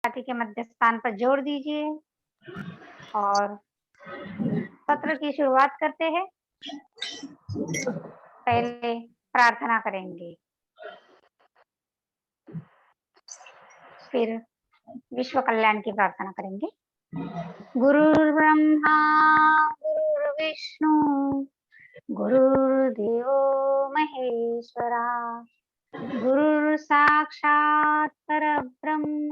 छाती के मध्य स्थान पर जोड़ दीजिए और सत्र की शुरुआत करते हैं। पहले प्रार्थना करेंगे, फिर विश्व कल्याण की प्रार्थना करेंगे। गुरुर्ब्रह्मा गुरुर्विष्णु गुरुर्देवो महेश्वरा गुरुर् साक्षात् परब्रह्म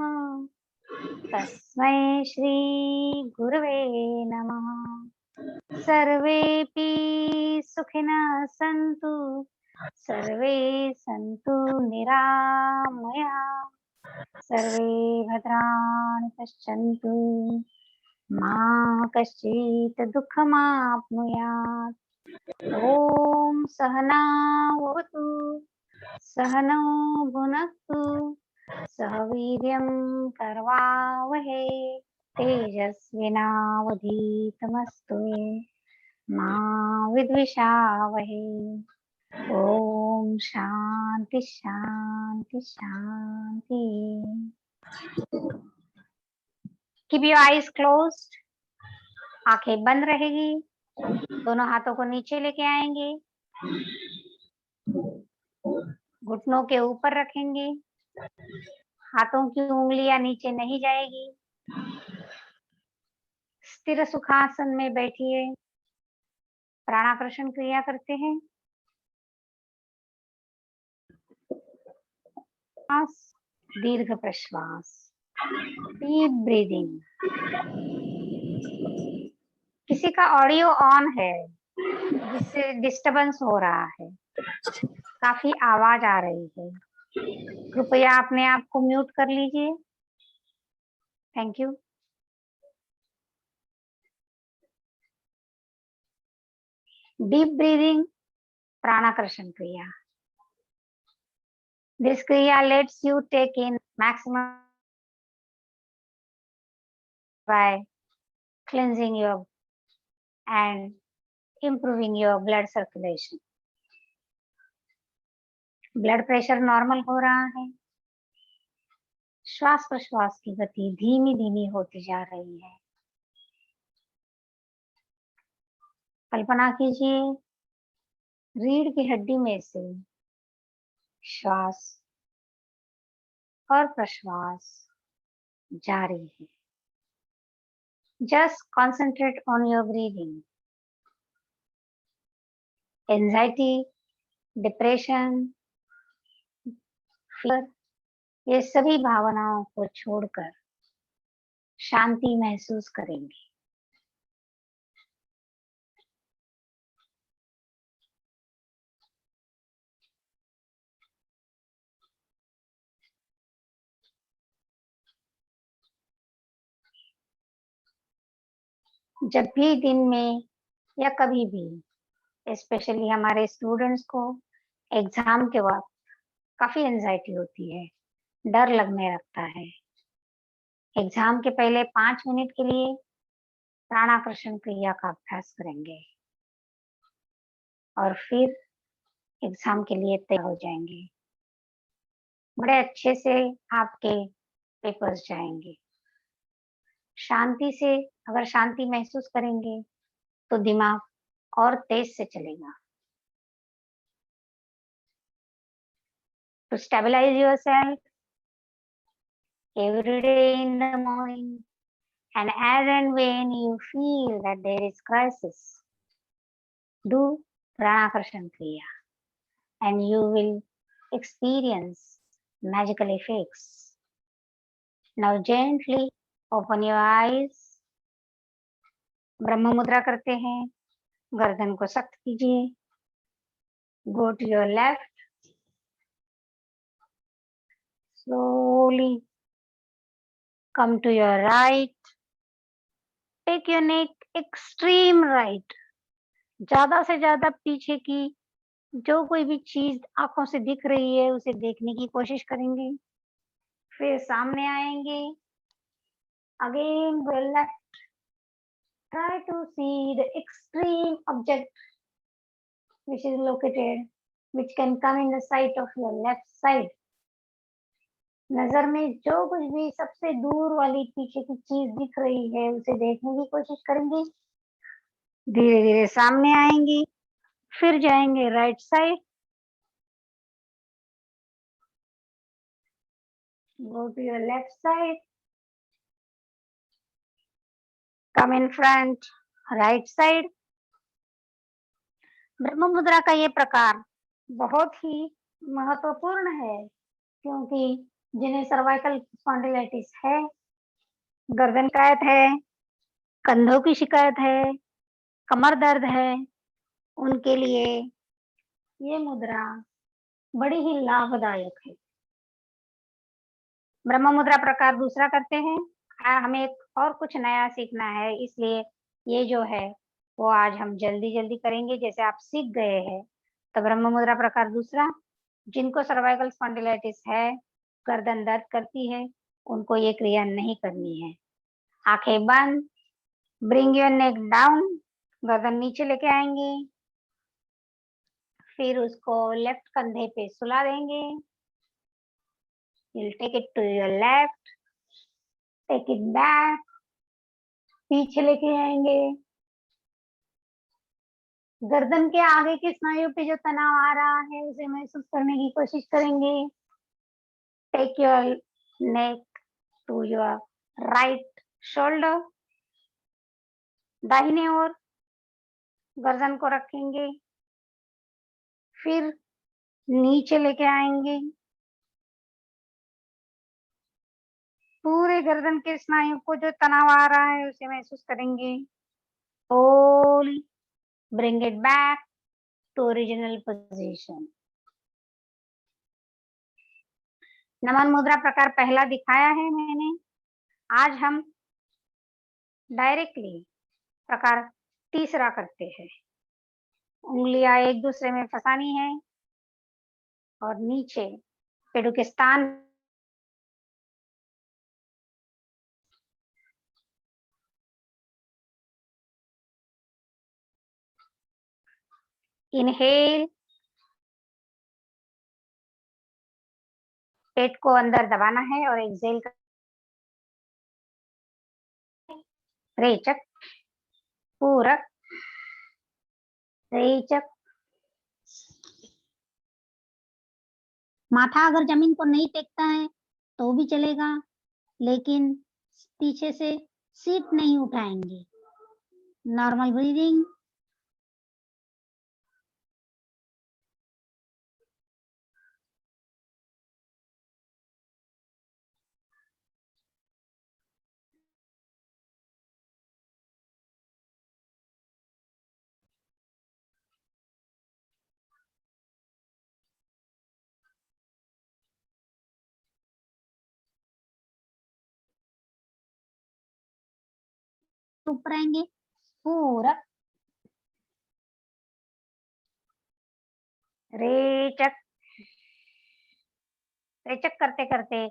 तस्मै श्री गुरवे नमः। सर्वेपि सुखिनः सन्तु सर्वे सन्तु निरामयाः सर्वे भद्राणि पश्यन्तु मा कश्चित् दुःखमाप्नुयात्। ॐ सहना भवतु सहनौ भुनक्तु सह वीर्यं करवावहै तेजस्विनावधीतमस्तु मा विद्विषावहै। ओम शांति शांति शांति। कीप योर आईज क्लोज्ड, आंखें बंद रहेगी। दोनों हाथों को नीचे लेके आएंगे, घुटनों के ऊपर रखेंगे, हाथों की उंगलियां नीचे नहीं जाएगी। स्थिर सुखासन में बैठिए। प्राणाकर्षण क्रिया करते हैं। दीर्घ प्रश्वास, डीप ब्रीदिंग। किसी का ऑडियो ऑन है जिससे डिस्टरबेंस हो रहा है, काफी आवाज आ रही है, कृपया अपने आप को म्यूट कर लीजिए। Thank you. डीप ब्रीदिंग, प्राणाकर्षण क्रिया। This kriya lets you take in maximum by cleansing your and improving your blood circulation. Blood pressure normal हो रहा है। श्वास प्रश्वास की गति धीमी धीमी होती जा रही है। कल्पना कीजिए रीढ़ की हड्डी में से श्वास और प्रश्वास जारी है। Just concentrate on your breathing. Anxiety, depression, fear, ये सभी भावनाओं को छोड़कर शांति महसूस करेंगे। जब भी दिन में या कभी भी, स्पेशली हमारे स्टूडेंट्स को एग्जाम के वक्त काफी एंजाइटी होती है, डर लगने लगता है, एग्जाम के पहले 5 मिनट के लिए प्राणाकर्षण क्रिया का अभ्यास करेंगे और फिर एग्जाम के लिए तैयार हो जाएंगे। बड़े अच्छे से आपके पेपर्स जाएंगे। शांति से अगर शांति महसूस करेंगे तो दिमाग और तेज से चलेगा। To stabilize yourself every day in the morning and as and when you feel that there is crisis, do Pranakarshan Kriya and you will experience magical effects. Now gently open your eyes. ब्रह्म मुद्रा करते हैं, गर्दन को सख्त कीजिए। Go to your left. Slowly come to your right. Take your neck extreme right. ज्यादा से ज्यादा पीछे की जो कोई भी चीज आंखों से दिख रही है उसे देखने की कोशिश करेंगे। फिर सामने आएंगे। Again go left. Try to see the extreme object which is located, which can come in the sight of your left side. नजर में जो कुछ भी सबसे दूर वाली पीछे की चीज दिख रही है उसे देखने की कोशिश करेंगे। धीरे धीरे सामने आएंगी, फिर जाएंगे right side, go to your left side, come in front, right side. ब्रह्म मुद्रा का ये प्रकार बहुत ही महत्वपूर्ण है, क्योंकि जिन्हें सर्वाइकल स्पॉन्डिलाइटिस है, गर्दन शिकायत है, कंधों की शिकायत है, कमर दर्द है, उनके लिए ये मुद्रा बड़ी ही लाभदायक है। ब्रह्म मुद्रा प्रकार दूसरा करते हैं। हमें एक और कुछ नया सीखना है, इसलिए ये जो है वो आज हम जल्दी जल्दी करेंगे, जैसे आप सीख गए हैं। तो ब्रह्म मुद्रा प्रकार दूसरा, जिनको सर्वाइकल स्पॉन्डिलाइटिस है, गर्दन दर्द करती है, उनको ये क्रिया नहीं करनी है। आंखें बंद, ब्रिंग योर नेक डाउन, गर्दन नीचे लेके आएंगे, फिर उसको लेफ्ट कंधे पे सुला देंगे। You'll take it to your left, take it back, पीछे लेके आएंगे। गर्दन के आगे के स्नायु पे जो तनाव आ रहा है उसे महसूस करने की कोशिश करेंगे। Take your neck to your right shoulder, दाहिने ओर गर्दन को रखेंगे, फिर नीचे लेके आएंगे। पूरे गर्दन के स्नायु को जो तनाव आ रहा है उसे महसूस करेंगे। Slowly bring it back to original position. नमन मुद्रा प्रकार पहला दिखाया है मैंने। आज हम डायरेक्टली प्रकार तीसरा करते हैं। उंगलियां एक दूसरे में फंसानी है और नीचे पेड़ों के स्थान इनहेल, पेट को अंदर दबाना है और एक्सेल रेचक, पूरक, रेचक। माथा अगर जमीन को नहीं टेकता है तो भी चलेगा, लेकिन पीछे से सीट नहीं उठाएंगे। Normal breathing. ऊपर आएंगे, पूरक, रेचक। रेचक करते करते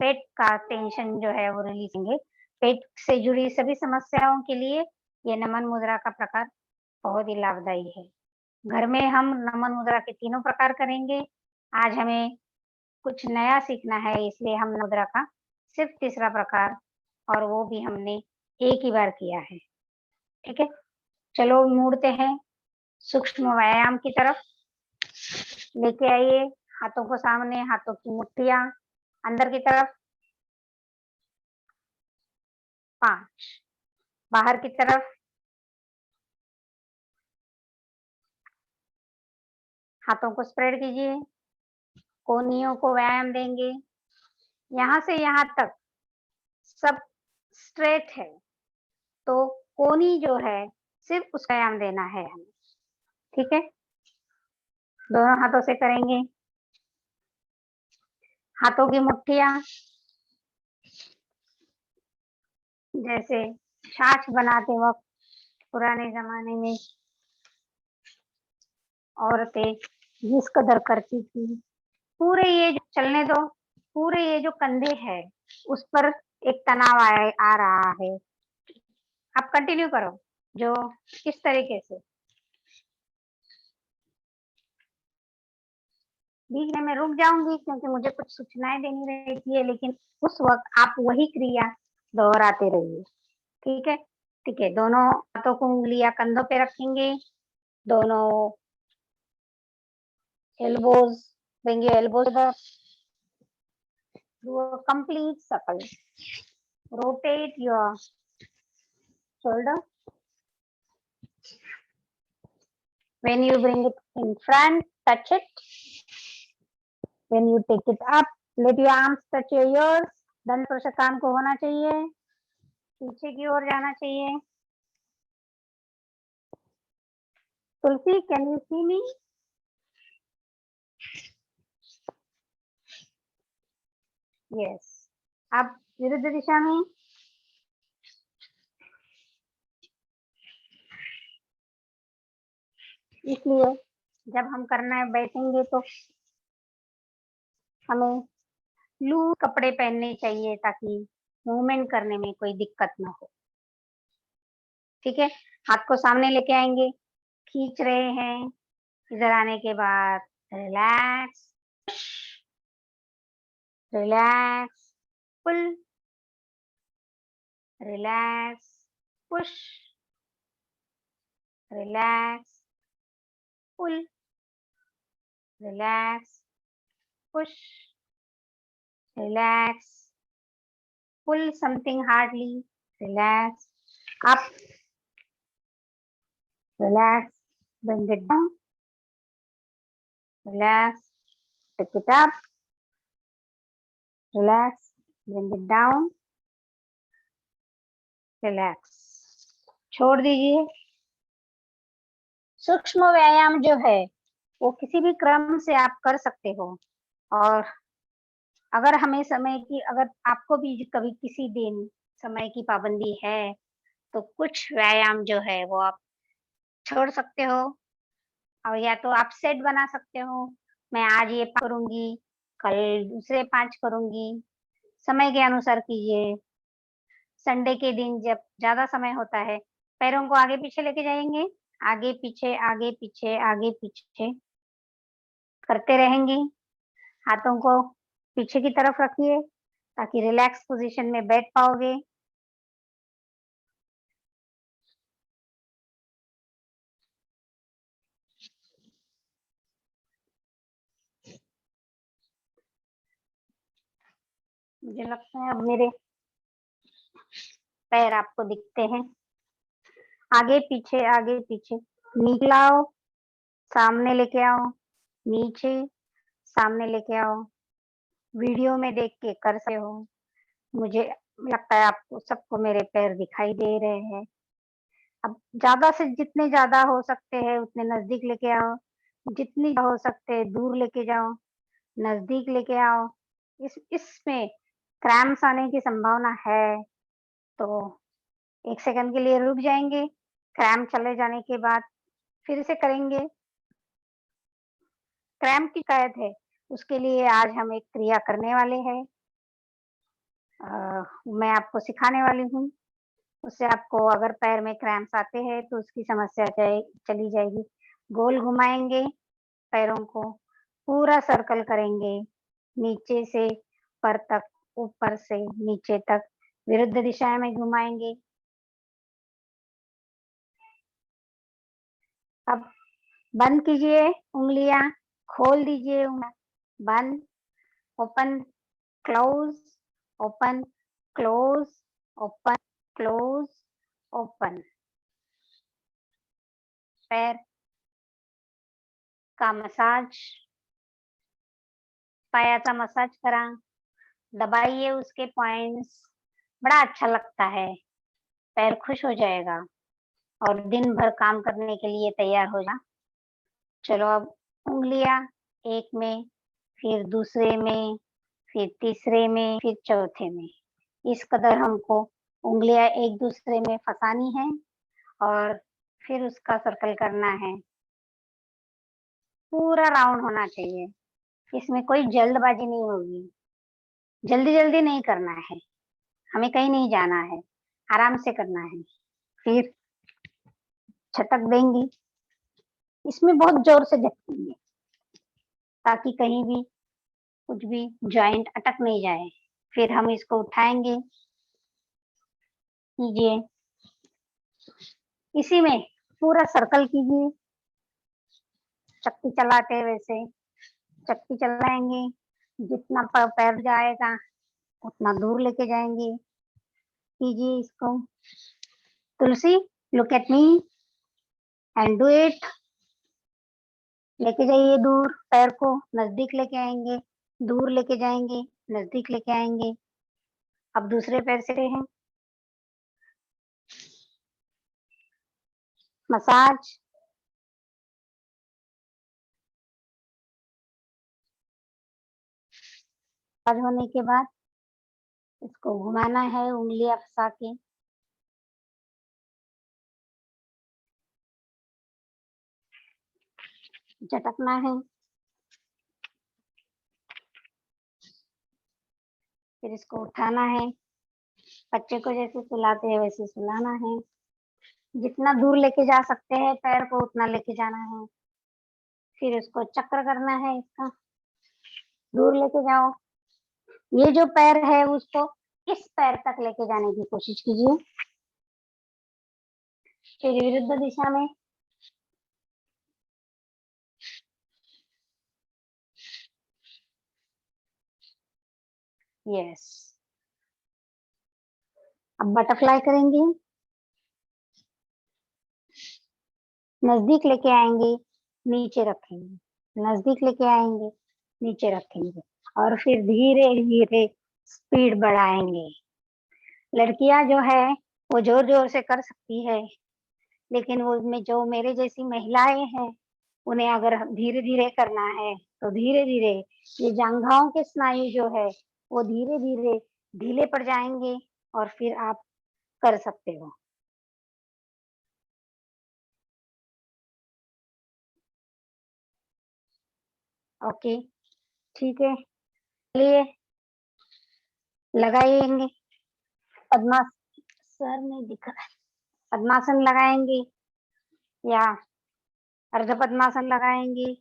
पेट का टेंशन जो है वो रिलीज होंगे। पेट से जुड़ी सभी समस्याओं के लिए ये नमन मुद्रा का प्रकार बहुत ही लाभदायी है। घर में हम नमन मुद्रा के तीनों प्रकार करेंगे। आज हमें कुछ नया सीखना है, इसलिए हम मुद्रा का सिर्फ तीसरा प्रकार, और वो भी हमने एक ही बार किया है। ठीक है, चलो मुड़ते हैं सूक्ष्म व्यायाम की तरफ। लेके आइए हाथों को सामने, हाथों की मुट्ठियां अंदर की तरफ, 5, बाहर की तरफ, हाथों को स्प्रेड कीजिए, कोहनियों को व्यायाम देंगे। यहाँ से यहाँ तक सब स्ट्रेट है, तो कोहनी जो है सिर्फ उसका व्यायाम देना है हमें। ठीक है, दोनों हाथों से करेंगे। हाथों की मुट्ठियां जैसे छाछ बनाते वक्त पुराने जमाने में औरतें जिस कदर करती थी, पूरे ये जो चलने दो, पूरे ये जो कंधे है उस पर एक तनाव आ रहा है। आप कंटिन्यू करो जो इस तरीके से। बीच में मैं रुक जाऊंगी क्योंकि मुझे कुछ सूचनाएं देनी रहती है, लेकिन उस वक्त आप वही क्रिया दोहराते रहिए। ठीक है? ठीक है, दोनों हाथों को उंगलियां कंधों पे रखेंगे, दोनों elbows, bring your elbows up, do a complete circle, rotate your shoulder. When you bring it in front, touch it. When you take it up, let your arms touch your ears. दंड स्पर्श कान को होना चाहिए, पीछे की ओर जाना चाहिए। Tulsi, can you see me? Yes. अब विरुद्ध दिशा में, इसलिए जब हम करना बैठेंगे तो हमें लूज कपड़े पहनने चाहिए ताकि मूवमेंट करने में कोई दिक्कत ना हो। ठीक है? हाथ को सामने लेके आएंगे, खींच रहे हैं, इधर आने के बाद relax, relax, pull, relax, push, relax, pull, relax, push, relax, pull something hardly, relax, up, relax, bring it down, relax, pick it up, relax, bring it down, relax, छोड़ दीजिए। सूक्ष्म व्यायाम जो है वो किसी भी क्रम से आप कर सकते हो, और अगर हमें समय की, अगर आपको भी कभी किसी दिन समय की पाबंदी है तो कुछ व्यायाम जो है वो आप छोड़ सकते हो, और या तो आप सेट बना सकते हो, मैं आज ये करूंगी, कल दूसरे 5 करूंगी, समय के अनुसार कीजिए। संडे के दिन जब ज्यादा समय होता है, पैरों को आगे पीछे लेके जाएंगे, आगे पीछे, आगे पीछे, आगे पीछे करते रहेंगे। हाथों को पीछे की तरफ रखिए ताकि रिलैक्स पोजीशन में बैठ पाओगे। मुझे लगता है अब मेरे पैर आपको दिखते हैं। आगे पीछे, आगे पीछे, नीचे लाओ, सामने लेके आओ, नीचे, सामने लेके आओ। वीडियो में देख के कर सकते हो। मुझे लगता है आपको सबको मेरे पैर दिखाई दे रहे हैं। अब ज्यादा से जितने ज्यादा हो सकते हैं उतने नजदीक लेके आओ, जितनी हो सकते हैं दूर लेके जाओ, नजदीक लेके आओ। इसमें क्रैम्प्स आने की संभावना है तो 1 सेकंड के लिए रुक जाएंगे, क्रैम्प चले जाने के बाद फिर से करेंगे। क्रैम्प की शिकायत है उसके लिए आज हम एक क्रिया करने वाले हैं, मैं आपको सिखाने वाली हूँ। उससे आपको अगर पैर में क्रैम्प्स आते हैं तो उसकी समस्या चली जाएगी। गोल घुमाएंगे, पैरों को पूरा सर्कल करेंगे, नीचे से ऊपर तक, ऊपर से नीचे तक, विरुद्ध दिशा में घुमाएंगे। अब बंद कीजिए उंगलियां, खोल दीजिए उंगलियां, बंद, open, close, open, close, open, close, open. पैर का मसाज, पायाचा मसाज करा, दबाइए उसके पॉइंट्स, बड़ा अच्छा लगता है, पैर खुश हो जाएगा और दिन भर काम करने के लिए तैयार हो जा। चलो अब उंगलियां, एक में, फिर दूसरे में, फिर तीसरे में, फिर चौथे में, इस कदर हमको उंगलियां एक दूसरे में फंसानी है और फिर उसका सर्कल करना है। पूरा राउंड होना चाहिए, इसमें कोई जल्दबाजी नहीं होगी, जल्दी जल्दी नहीं करना है, हमें कहीं नहीं जाना है, आराम से करना है। फिर झटक देंगी, इसमें बहुत जोर से झटकेंगे ताकि कहीं भी कुछ भी जॉइंट अटक नहीं जाए। फिर हम इसको उठाएंगे, कीजिए, इसी में पूरा सर्कल कीजिए, चक्की चलाते हैं वैसे चक्की चलाएंगे, जितना पैर जाएगा उतना दूर लेके जाएंगे। कीजिए इसको। Tulsi, look at me and do it. लेके जाइए दूर, पैर को नजदीक लेके आएंगे, दूर लेके जाएंगे, नजदीक लेके आएंगे। अब दूसरे पैर से हैं, मसाज। मसाज होने के बाद इसको घुमाना है उंगलियां फंसा के। झटकना है, फिर इसको उठाना है। बच्चे को जैसे सुलाते हैं वैसे सुलाना है। जितना दूर लेके जा सकते हैं पैर को उतना लेके जाना है। फिर इसको चक्र करना है इसका, दूर लेके जाओ। ये जो पैर है उसको इस पैर तक लेके जाने की कोशिश कीजिए, फिर विरुद्ध दिशा में। यस। अब बटरफ्लाई करेंगे, नजदीक लेके आएंगे, नीचे रखेंगे, नजदीक लेके आएंगे, नीचे रखेंगे, और फिर धीरे धीरे स्पीड बढ़ाएंगे। लड़कियां जो है वो जोर जोर से कर सकती है, लेकिन वो में जो मेरे जैसी महिलाएं हैं उन्हें अगर धीरे धीरे करना है तो धीरे धीरे ये जांघाओं के स्नायु जो है वो धीरे धीरे ढीले पड़ जाएंगे और फिर आप कर सकते हो। ओके, ठीक है, चलिए लगाएंगे। पद्मा सर में दिख रहा है, पद्मासन लगाएंगे या अर्ध पद्मासन लगाएंगे,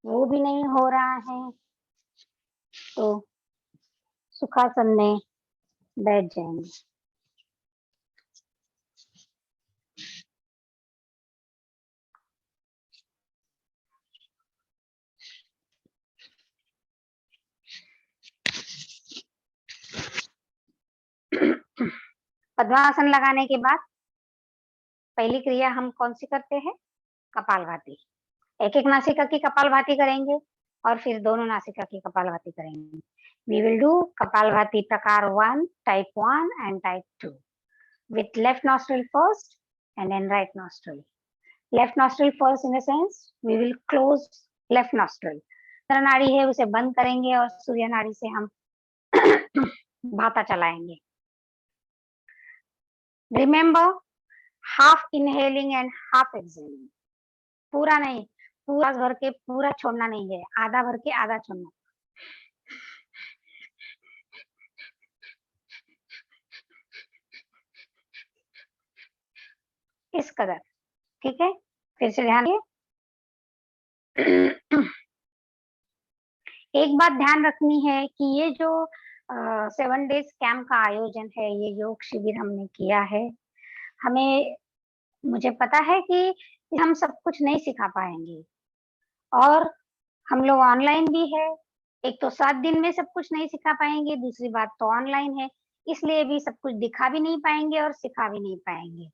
वो भी नहीं हो रहा है तो सुखासन में बैठ जाएंगे। पद्मासन लगाने के बाद पहली क्रिया हम कौन सी करते हैं? कपालभाति। एक एक नासिका की कपालभाति करेंगे और फिर दोनों नासिका की कपालभाति करेंगे। वी विल डू कपालभाति प्रकार 1, type 1 and type 2 with left nostril first and then right nostril. Left nostril first in the sense we will close left nostril. सूर्य नाड़ी है उसे बंद करेंगे और सूर्य नाड़ी से हम भाता चलाएंगे। Remember, half inhaling and half exhaling. पूरा नहीं, पूरा भर के पूरा छोड़ना नहीं है, आधा भर के आधा छोड़ना। इस कदर, ठीक है। फिर से ध्यान दिए। एक बात ध्यान रखनी है कि ये जो 7 डेज कैंप का आयोजन है, ये योग शिविर हमने किया है, हमें मुझे पता है कि हम सब कुछ नहीं सिखा पाएंगे और हम लोग ऑनलाइन भी है। एक तो 7 दिन में सब कुछ नहीं सिखा पाएंगे, दूसरी बात तो ऑनलाइन है, इसलिए भी सब कुछ दिखा भी नहीं पाएंगे और सिखा भी नहीं पाएंगे।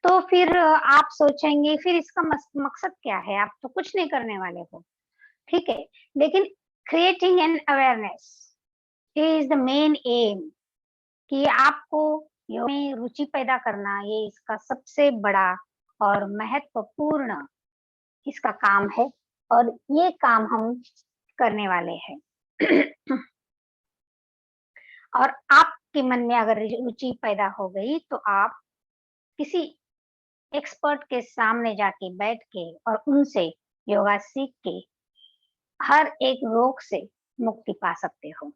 तो फिर आप सोचेंगे फिर इसका मकसद क्या है, आप तो कुछ नहीं करने वाले हो, ठीक है। लेकिन creating an awareness is the main M, कि आपको योग में रुचि पैदा करना, ये इसका सबसे बड़ा और महत्वपूर्ण इसका काम है और ये काम हम करने वाले हैं। और आपके मन में अगर रुचि पैदा हो गई तो आप किसी एक्सपर्ट के सामने जाके बैठ के और उनसे योगा सीख के हर एक रोग से मुक्ति पा सकते हो।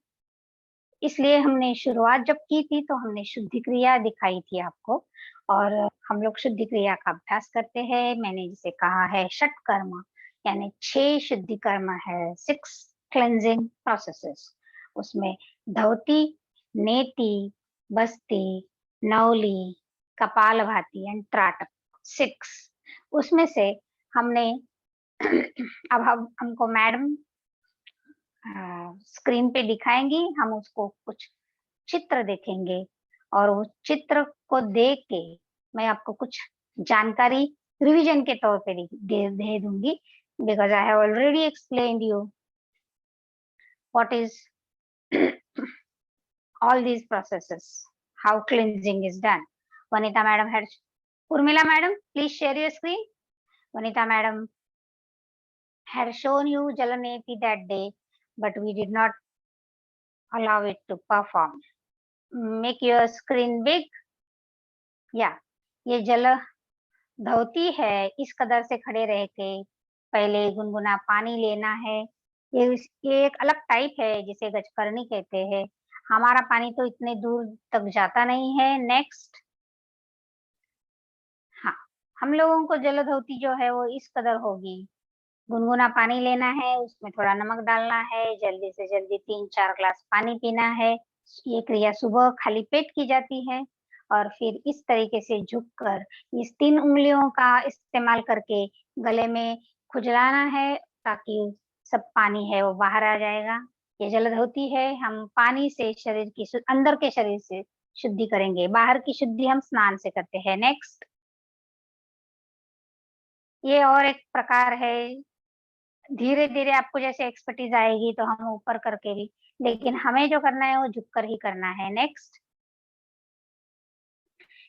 इसलिए हमने शुरुआत जब की थी तो हमने शुद्धि क्रिया दिखाई थी आपको, और हम लोग शुद्धि क्रिया का अभ्यास करते हैं। मैंने जिसे कहा है षट कर्म, यानी 6 शुद्धि कर्म है, 6 क्लेंजिंग प्रोसेसेस। उसमें धौती, नेति, बस्ती, नौली, कपालभाति एंड त्राटक, 6। उसमें से हमने अब हमको मैडम स्क्रीन पे दिखाएंगी, हम उसको कुछ चित्र देखेंगे और उस चित्र को देख के मैं आपको कुछ जानकारी रिवीजन के तौर पे दे दूंगी, because I have already explained you what is all these processes, how cleansing is done. Vanita madam had, Urmila madam, please share your screen. Vanita madam had shown you Jalaneti that day, but we did not allow it to perform. Make your screen big. Yeah, ये जल धौती है, इस कदर से खड़े रह के पहले गुनगुना पानी लेना है। ये एक अलग टाइप है जिसे गजकरणी कहते हैं। हमारा पानी तो इतने दूर तक जाता नहीं है। नेक्स्ट, हाँ, हम लोगों को जल धौती जो है वो इस कदर होगी, गुनगुना पानी लेना है, उसमें थोड़ा नमक डालना है, जल्दी से जल्दी 3-4 ग्लास पानी पीना है। ये क्रिया सुबह खाली पेट की जाती है और फिर इस तरीके से झुककर इस 3 उंगलियों का इस्तेमाल करके गले में खुजलाना है ताकि सब पानी है वो बाहर आ जाएगा। ये जलधौती है, हम पानी से शरीर की अंदर के शरीर से शुद्धि करेंगे, बाहर की शुद्धि हम स्नान से करते हैं। नेक्स्ट, ये और एक प्रकार है। धीरे धीरे आपको जैसे एक्सपर्टीज आएगी तो हम ऊपर करके भी, लेकिन हमें जो करना है वो झुककर ही करना है। नेक्स्ट,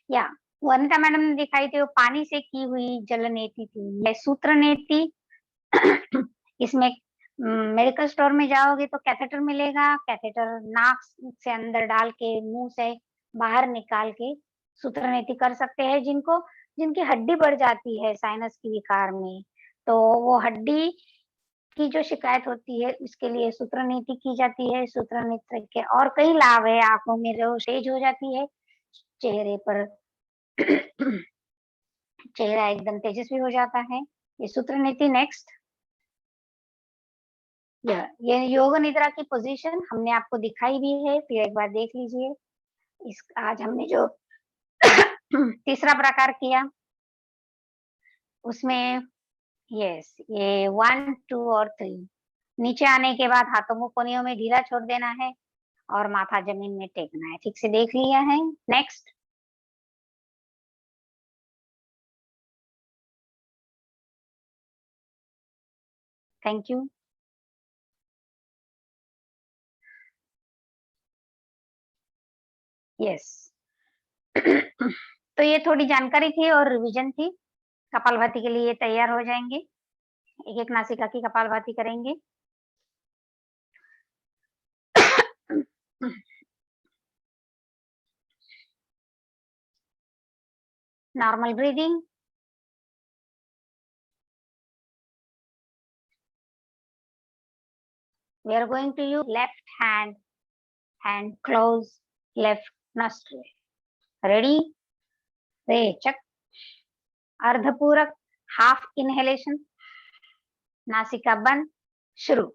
या वनिता मैडम ने दिखाई थी वो पानी से की हुई जल नेति थी, यह सूत्र नेति। इसमें मेडिकल स्टोर में जाओगे तो कैथेटर मिलेगा, कैथेटर नाक से अंदर डाल के मुंह से बाहर निकाल के सूत्र नेति कर सकते हैं। जिनकी हड्डी बढ़ जाती है साइनस की विकार में, तो वो हड्डी की जो शिकायत होती है उसके लिए सूत्र नीति की जाती है। सूत्र नीति के और कई लाभ है, आंखों में रोशेज हो जाती है, चेहरे पर चेहरा एकदम तेजस्वी हो जाता है, ये सूत्र नीति। नेक्स्ट, ये योग निद्रा की पोजीशन हमने आपको दिखाई भी है, फिर एक बार देख लीजिए। आज हमने जो तीसरा प्रकार किया उसमें यस, ये 1, 2 और 3 नीचे आने के बाद हाथों को कोनियों में ढीला छोड़ देना है और माथा जमीन में टेकना है। ठीक से देख लिया है। Next, thank you. यस, तो ये थोड़ी जानकारी थी और रिवीजन थी। कपालभाति के लिए तैयार हो जाएंगे, एक एक नासिका की कपालभाति करेंगे। Normal breathing, we are going to use left hand close left nostril. Ready? रेचक, अर्धपूरक, हाफ इनहेलेशन, नासिका बंद, शुरू।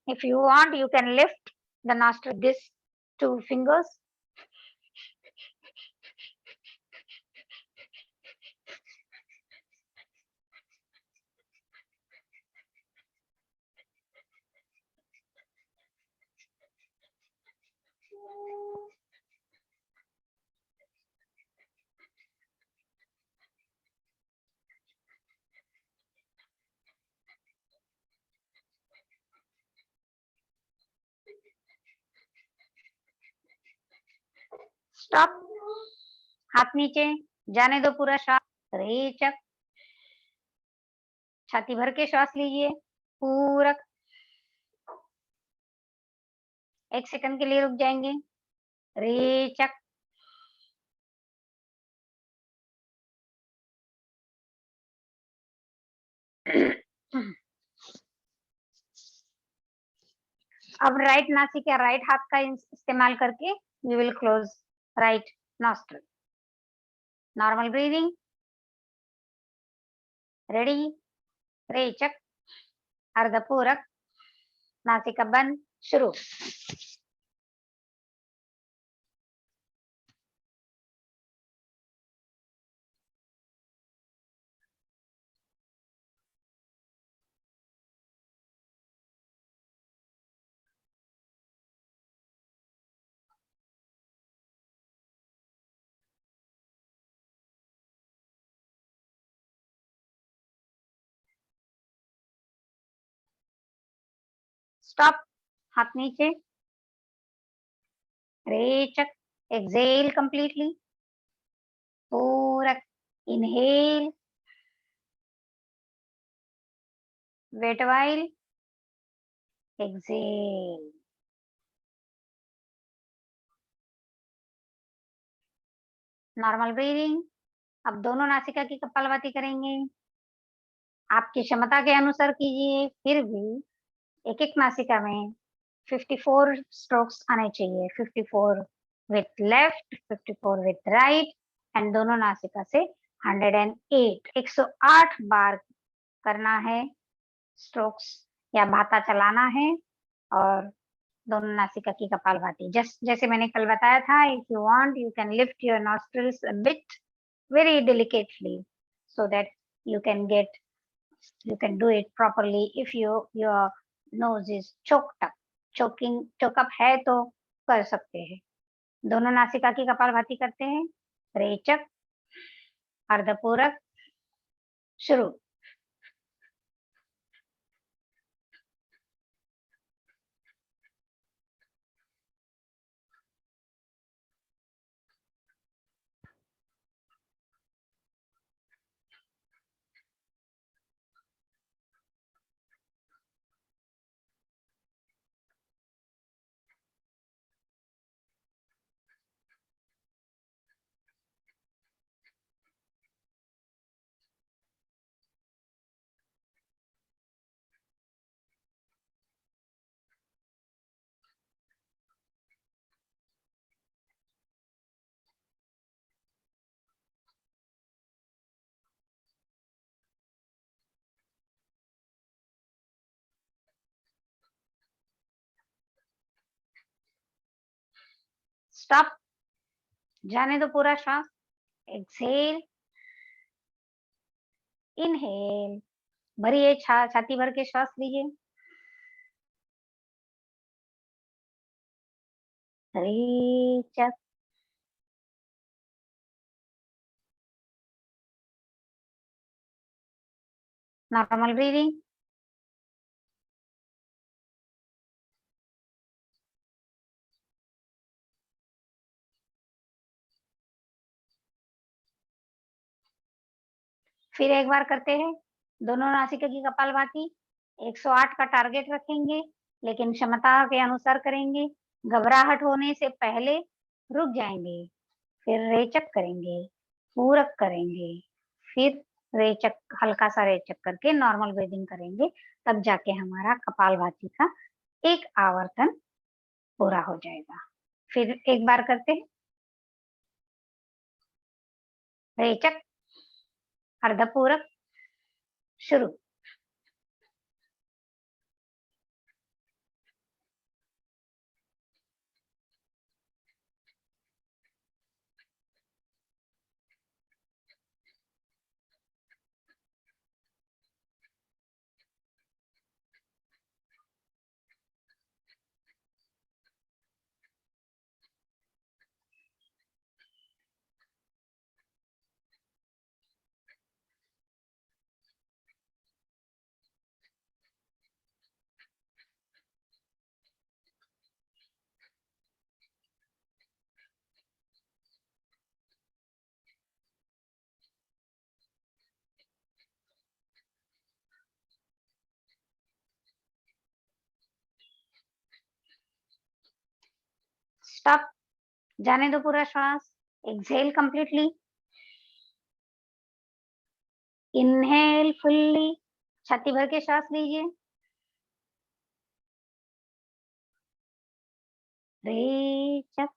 If you want, you can lift the nostril, this 2 fingers. Stop, हाथ नीचे, जाने दो पूरा श्वास। रेचक, छाती भर के श्वास लीजिए। पूरक, 1 सेकंड के लिए रुक जाएंगे। रेचक, अब राइट नासिका, राइट हाथ का इस्तेमाल करके we will close right nostril. Normal breathing, ready, रेचक, अर्धपूरक, नासिका बंद, शुरू। स्टॉप, हाथ नीचे, रेचक, एक्सेल कंप्लीटली, पूरक, inhale, wait while, exhale. Normal breathing. अब दोनों नासिका की कपालभाति करेंगे। आपकी क्षमता के अनुसार कीजिए, फिर भी एक एक नासिका में 54 स्ट्रोक्स आने चाहिए। 54 with left, 54 with right, and दोनों नासिका से 108 108 बार करना है स्ट्रोक्स या भाता चलाना है। और दोनों नासिका की कपालभाति जैसे मैंने कल बताया था, if you want you can lift your nostrils a bit very delicately so that you can do it properly if your nose is choked up, choke up है तो कर सकते हैं। दोनों नासिका की कपालभाति करते हैं। रेचक, अर्धपूरक, शुरू। स्टॉप, जाने दो पूरा श्वास। एक्सेल, इनहेल, भरिए, छाती भर के श्वास लीजिए। रेचक, नॉर्मल ब्रीदिंग। फिर एक बार करते हैं दोनों नासिका की कपालभाति। 108 का टारगेट रखेंगे, लेकिन क्षमता के अनुसार करेंगे। घबराहट होने से पहले रुक जाएंगे, फिर रेचक करेंगे, पूरक करेंगे, फिर रेचक, हल्का सा रेचक करके नॉर्मल ब्रीदिंग करेंगे। तब जाके हमारा कपालभाति का एक आवर्तन पूरा हो जाएगा। फिर एक बार करते हैं। रेचक, अर्धपूरक, शुरू। स्टॉप, जाने दो पूरा श्वास। एक्सहेल कंप्लीटली, इनहेल फुल्ली, छाती भर के श्वास लीजिए। रेचक,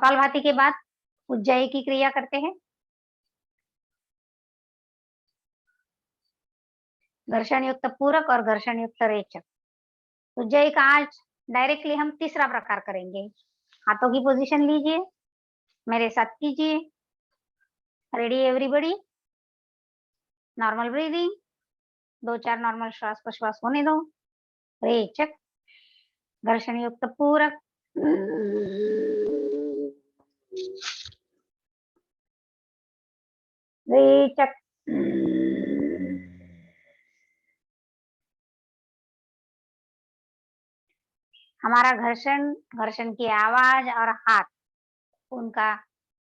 कपालभाति के बाद उज्जयी की क्रिया करते हैं। घर्षण युक्त पूरक और घर्षण युक्त रेचक। उज्जयी का आज डायरेक्टली हम तीसरा प्रकार करेंगे। हाथों की पोजीशन लीजिए, मेरे साथ कीजिए। Ready everybody? Normal breathing, 2-4 normal श्वास प्रश्वास होने दो। रेचक, घर्षण युक्त पूरक, रेचक, हमारा घर्षण, घर्षण की आवाज और हाथ, उनका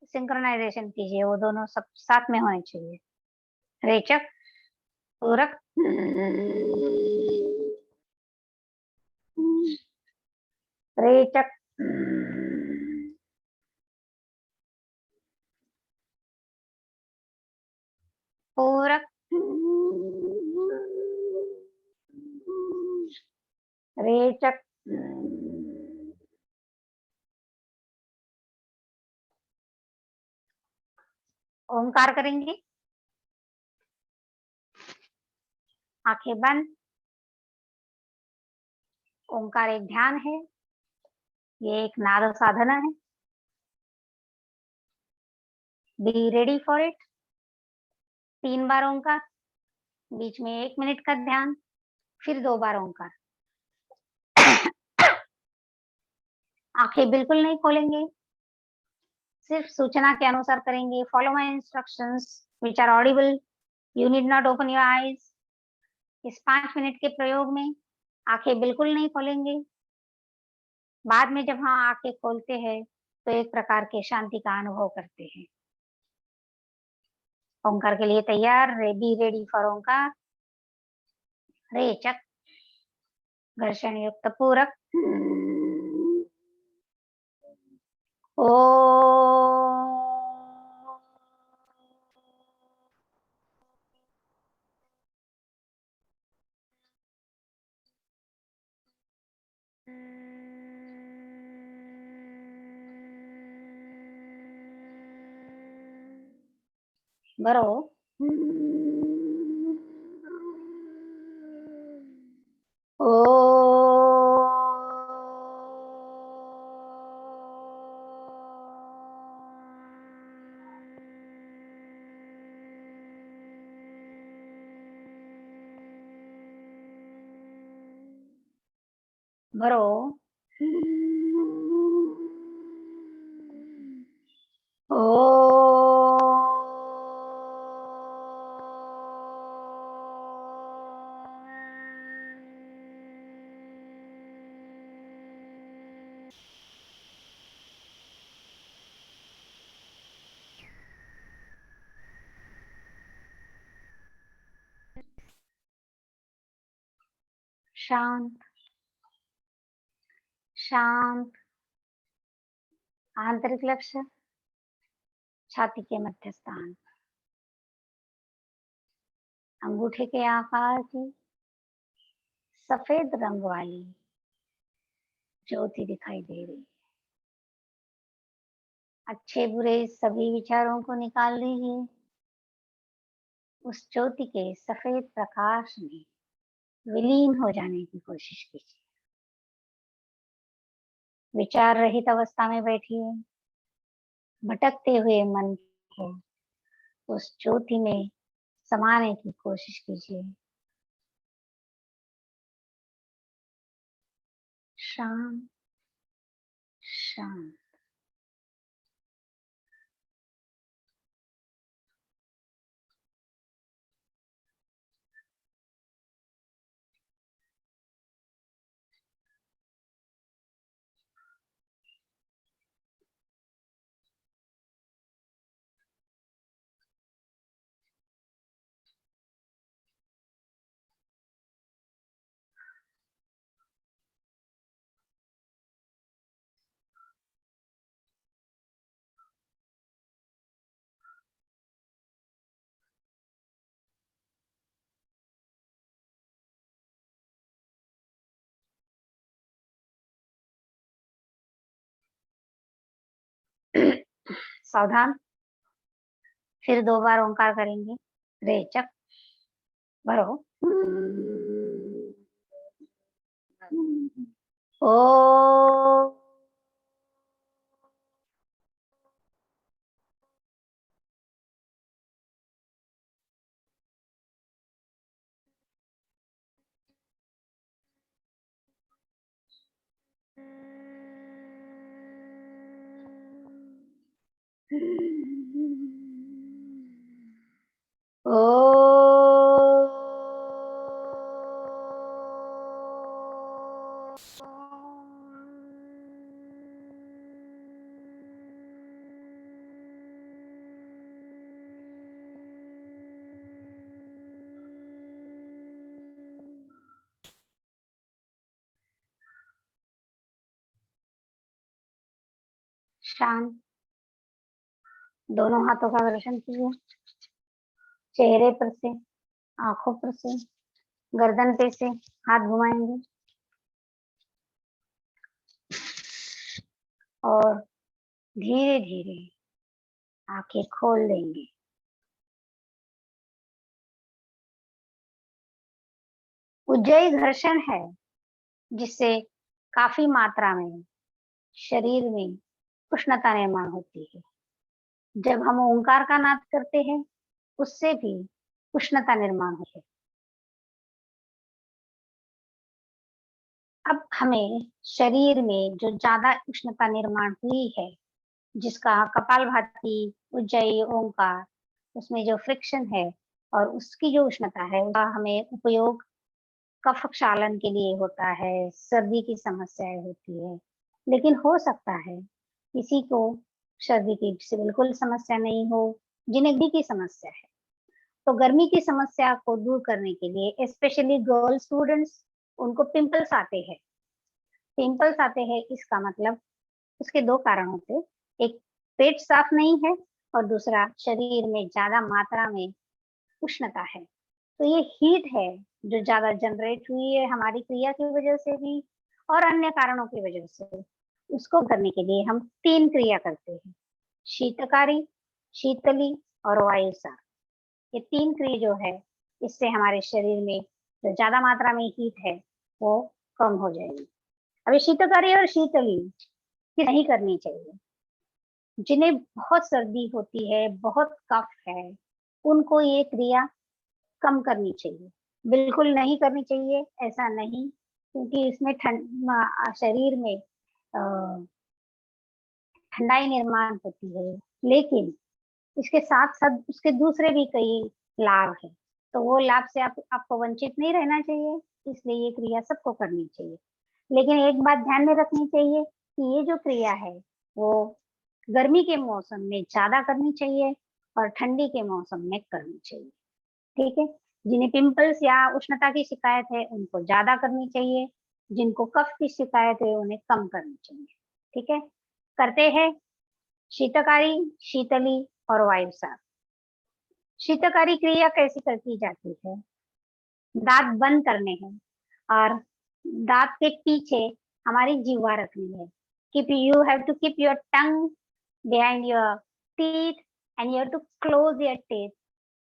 सिंक्रोनाइजेशन कीजिए, वो दोनों सब साथ में होने चाहिए। रेचक, पूरक, रेचक, पूरक, रेचक, ओंकार करेंगे। आंखें बंद। ओंकार एक ध्यान है, ये एक नाद साधना है। Be ready for it. 3 बार ओंकार, बीच में 1 मिनट का ध्यान, फिर 2 बार ओंकार। आंखें बिल्कुल नहीं खोलेंगे, सिर्फ सूचना के अनुसार करेंगे। Follow my instructions which are audible, you need not open your eyes. इस 5 मिनट के प्रयोग में आंखें बिल्कुल नहीं खोलेंगे। बाद में जब हम आंखें खोलते हैं तो एक प्रकार के शांति का अनुभव करते हैं। ओंकार के लिए तैयार? बी रेडी फॉर ओंकार। रेचक, घर्षण युक्त पूरक, ओ। भरो। ओ। भरो। ओ। शांत, शांत। आंतरिक लक्ष्य, छाती के मध्य स्थान। अंगूठे के आकार की सफेद रंग वाली ज्योति दिखाई दे रही। अच्छे बुरे सभी विचारों को निकाल लीजिए। उस ज्योति के सफेद प्रकाश में विलीन हो जाने की कोशिश कीजिए। विचार रहित अवस्था में बैठिए। भटकते हुए मन को उस ज्योति में समाने की कोशिश कीजिए। शांत, शांत। सावधान। फिर 2 बार ओंकार करेंगे। रेचक। भरो। ओ। ओ। शांत। दोनों हाथों का दर्शन कीजिए। चेहरे पर से, आंखों पर से, गर्दन पे से हाथ घुमाएंगे और धीरे धीरे आंखें खोल देंगे। उज्जयी घर्षण है जिससे काफी मात्रा में शरीर में उष्णता निर्माण होती है। जब हम ओंकार का नाद करते हैं उससे भी उष्णता निर्माण होती है। अब हमें शरीर में जो ज्यादा उष्णता निर्माण हुई है, जिसका कपालभाति, उज्जयी, ओंकार, उसमें जो फ्रिक्शन है और उसकी जो उष्णता है उसका हमें उपयोग कफ क्षालन के लिए होता है, सर्दी की समस्याएं होती है। लेकिन हो सकता है किसी को सर्दी की से बिल्कुल समस्या नहीं हो, जिन्हें गर्मी की समस्या है। तो गर्मी की समस्या को दूर करने के लिए स्पेशली गर्ल स्टूडेंट्स, उनको पिंपल्स आते हैं। पिंपल्स आते हैं इसका मतलब उसके 2 कारण होते हैं। एक, पेट साफ नहीं है और दूसरा, शरीर में ज्यादा मात्रा में उष्णता है। तो ये हीट है जो ज्यादा जनरेट हुई है हमारी क्रिया की वजह से भी और अन्य कारणों की वजह से। उसको करने के लिए हम 3 क्रिया करते हैं। शीतकारी, शीतली और वायुसार। ये 3 क्रिया जो है इससे हमारे शरीर में जो ज्यादा मात्रा में हीट है वो कम हो जाएगी। अभी शीतकारी और शीतली नहीं करनी चाहिए। जिन्हें बहुत सर्दी होती है, बहुत कफ है, उनको ये क्रिया कम करनी चाहिए। बिल्कुल नहीं करनी चाहिए ऐसा नहीं, क्योंकि इसमें शरीर में ठंडाई निर्माण होती है। लेकिन इसके साथ साथ उसके दूसरे भी कई लाभ है, तो वो लाभ से आपको वंचित नहीं रहना चाहिए। इसलिए ये क्रिया सबको करनी चाहिए। लेकिन एक बात ध्यान में रखनी चाहिए कि ये जो क्रिया है वो गर्मी के मौसम में ज्यादा करनी चाहिए और ठंडी के मौसम में करनी चाहिए। ठीक है। जिन्हें पिंपल्स या उष्णता की शिकायत है उनको ज्यादा करनी चाहिए, जिनको कफ की शिकायत है उन्हें कम करनी चाहिए। ठीक है। करते हैं शीतकारी, शीतली और वायुसार। शीतकारी क्रिया कैसे करती जाती है? दांत बंद करने हैं और दांत के पीछे हमारी जीवा रखनी है। Keep you have to keep your tongue behind your teeth and you have to close your teeth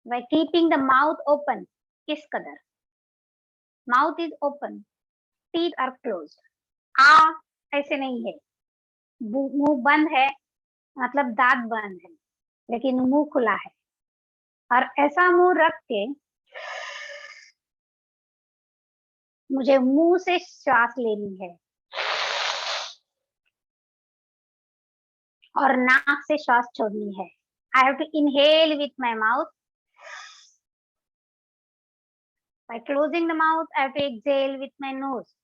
by keeping the mouth open. किस कदर? Mouth is open, teeth are closed. आ ऐसे नहीं है, मुंह बंद है मतलब दांत बंद है, लेकिन मुंह खुला है। और ऐसा मुंह रख के मुझे मुंह से श्वास लेनी है और नाक से श्वास छोड़नी है। I have to inhale with my mouth, by closing the mouth I have to exhale with my nose.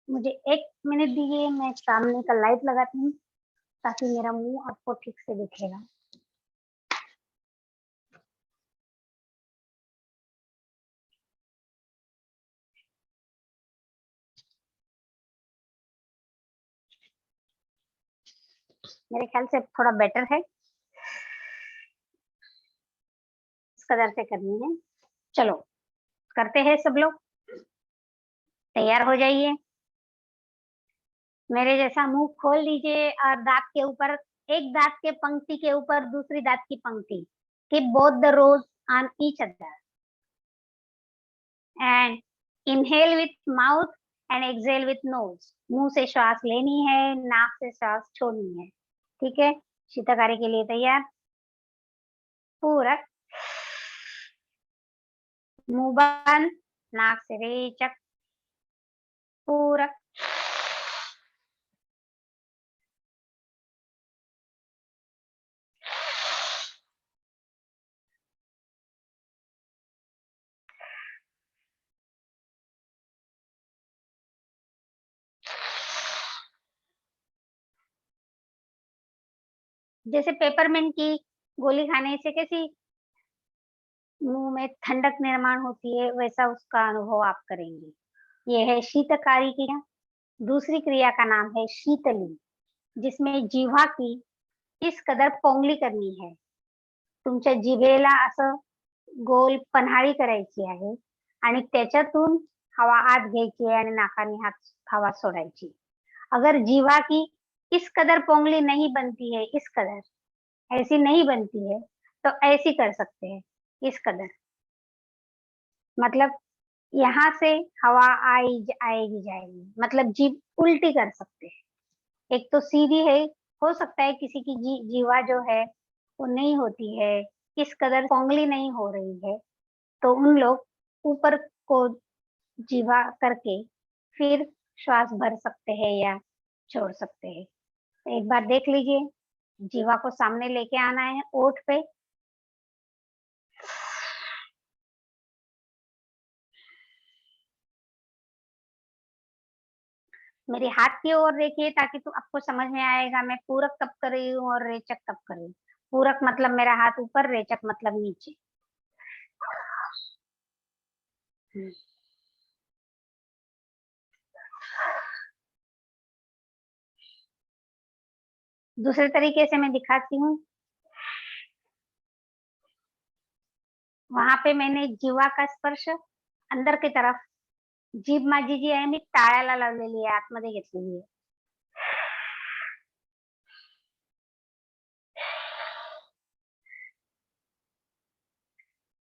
मुझे 1 मिनट दीजिए, मैं सामने का लाइट लगाती हूँ ताकि मेरा मुंह आपको ठीक से दिखेगा। मेरे ख्याल से थोड़ा बेटर है। कदर से करनी है। चलो करते हैं सब लोग, तैयार हो जाइए। मेरे जैसा मुंह खोल लीजिए और दांत के ऊपर, एक दांत के पंक्ति के ऊपर दूसरी दांत की पंक्ति, keep both the rows on each other and inhale with mouth and exhale with nose. मुंह से श्वास लेनी है, नाक से श्वास छोड़नी है। ठीक है, शीतकारी के लिए तैयार। पूरक, मुंह बंद, नाक से रेचक। पूरक, जैसे पेपरमिंट की गोली खाने से कैसी मुंह में ठंडक निर्माण होती है, वैसा उसका अनुभव आप करेंगे। यह है शीतकारी क्रिया। दूसरी क्रिया का नाम है शीतली, जिसमें जिव्हा की इस कदर पोंगली करनी है, तुमच्या जिभेला असं गोल पन्हाळी करायची आहे आणि त्याच्यातून हवा आत घ्यायची आहे आणि नाकाने हात हवा सोडायची। अगर जीवा की इस कदर पोंगली नहीं बनती है, इस कदर ऐसी नहीं बनती है, तो ऐसी कर सकते हैं, इस कदर। मतलब यहाँ से हवा आएगी जाएगी, मतलब जीभ उल्टी कर सकते हैं। एक तो सीधी है, हो सकता है किसी की जीवा जो है वो नहीं होती है, इस कदर पोंगली नहीं हो रही है, तो उन लोग ऊपर को जीवा करके फिर श्वास भर सकते हैं या छोड़ सकते हैं। तो एक बार देख लीजिए, जीवा को सामने लेके आना है ओठ पे, मेरे हाथ की ओर देखिए ताकि तो आपको समझ में आएगा मैं पूरक कब कर रही हूँ और रेचक कब कर रही हूँ। पूरक मतलब मेरा हाथ ऊपर, रेचक मतलब नीचे। दूसरे तरीके से मैं दिखाती हूँ। वहां पे मैंने जीवा का स्पर्श अंदर की तरफ, जीभ माझी जी आहे मी टाळ्याला लावलेली आहे, आतमध्ये घेतलेली आहे।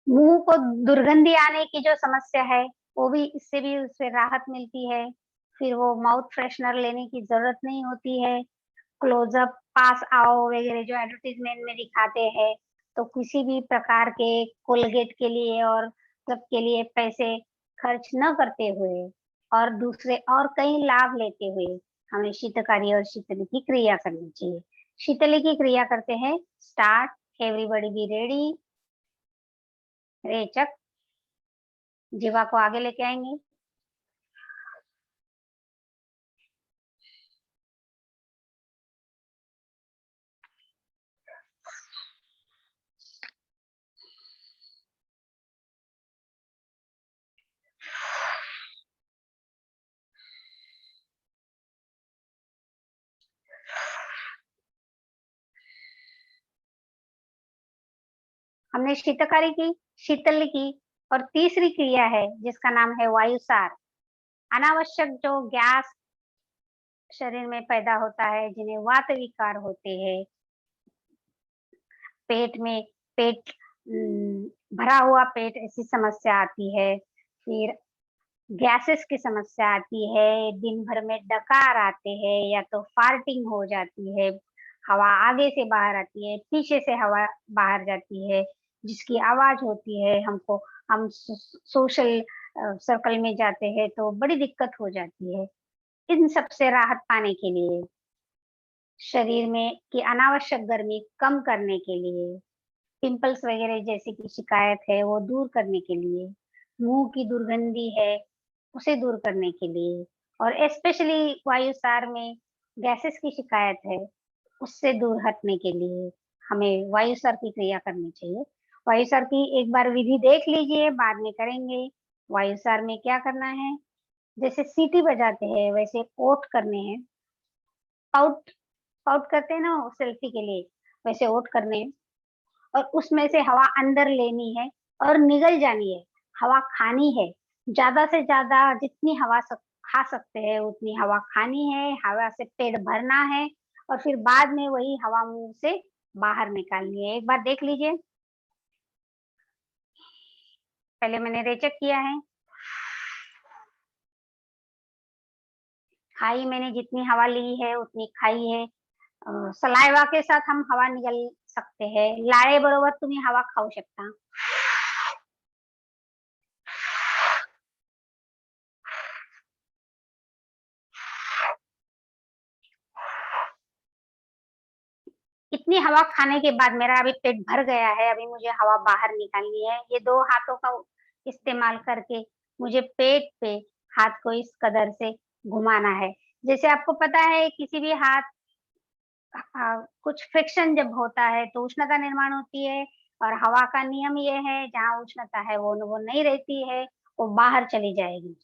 मुंह को दुर्गंधी आने की जो समस्या है, वो भी इससे भी उससे राहत मिलती है। फिर वो माउथ फ्रेशनर लेने की जरूरत नहीं होती है। क्लोजअप, पास आओ वगैरह जो एडवर्टीजमेंट में दिखाते हैं, तो किसी भी प्रकार के कोलगेट के लिए और सब के लिए पैसे खर्च न करते हुए और दूसरे और कई लाभ लेते हुए हमें शीतकारी और शीतली की क्रिया करनी चाहिए। शीतली की क्रिया करते हैं। Start, everybody be ready. रेचक, जीवा को आगे लेके आएंगे। हमने शीतकारी की, शीतल की, और तीसरी क्रिया है जिसका नाम है वायुसार। अनावश्यक जो गैस शरीर में पैदा होता है, जिन्हें वात विकार होते हैं, पेट में पेट भरा हुआ पेट, ऐसी समस्या आती है। फिर गैसेस की समस्या आती है, दिन भर में डकार आते हैं या तो फार्टिंग हो जाती है, हवा आगे से बाहर आती है, पीछे से हवा बाहर जाती है, जिसकी आवाज होती है हमको, हम सोशल सर्कल में जाते हैं तो बड़ी दिक्कत हो जाती है। इन सब से राहत पाने के लिए, शरीर में की अनावश्यक गर्मी कम करने के लिए, पिंपल्स वगैरह जैसी की शिकायत है वो दूर करने के लिए, मुंह की दुर्गंधी है उसे दूर करने के लिए, और स्पेशली वायुसार में गैसेस की शिकायत है उससे दूर हटने के लिए हमें वायुसार की क्रिया करनी चाहिए। वायुसार की एक बार विधि देख लीजिए, बाद में करेंगे। वायुसार में क्या करना है, जैसे सीटी बजाते हैं वैसे ओठ करने हैं। पाउट पाउट करते हैं ना सेल्फी के लिए, वैसे ओठ करने हैं और उसमें से हवा अंदर लेनी है और निगल जानी है, हवा खानी है। ज्यादा से ज्यादा जितनी हवा खा सकते हैं उतनी हवा खानी है, हवा से पेट भरना है और फिर बाद में वही हवा मुंह से बाहर निकालनी है। एक बार देख लीजिए, पहले मैंने रेचक किया है, खाई मैंने, जितनी हवा ली है उतनी खाई है। सलाइवा के साथ हम हवा निगल सकते हैं, लाळे बरोबर तुम्ही हवा खाऊ शकता। इतनी हवा खाने के बाद मेरा अभी पेट भर गया है, अभी मुझे हवा बाहर निकालनी है। ये दो हाथों का इस्तेमाल करके मुझे पेट पे हाथ को इस कदर से घुमाना है। जैसे आपको पता है किसी भी हाथ कुछ फ्रिक्शन जब होता है तो उष्णता निर्माण होती है, और हवा का नियम ये है जहाँ उष्णता है वो नहीं रहती है, वो बाहर चली जाएगी।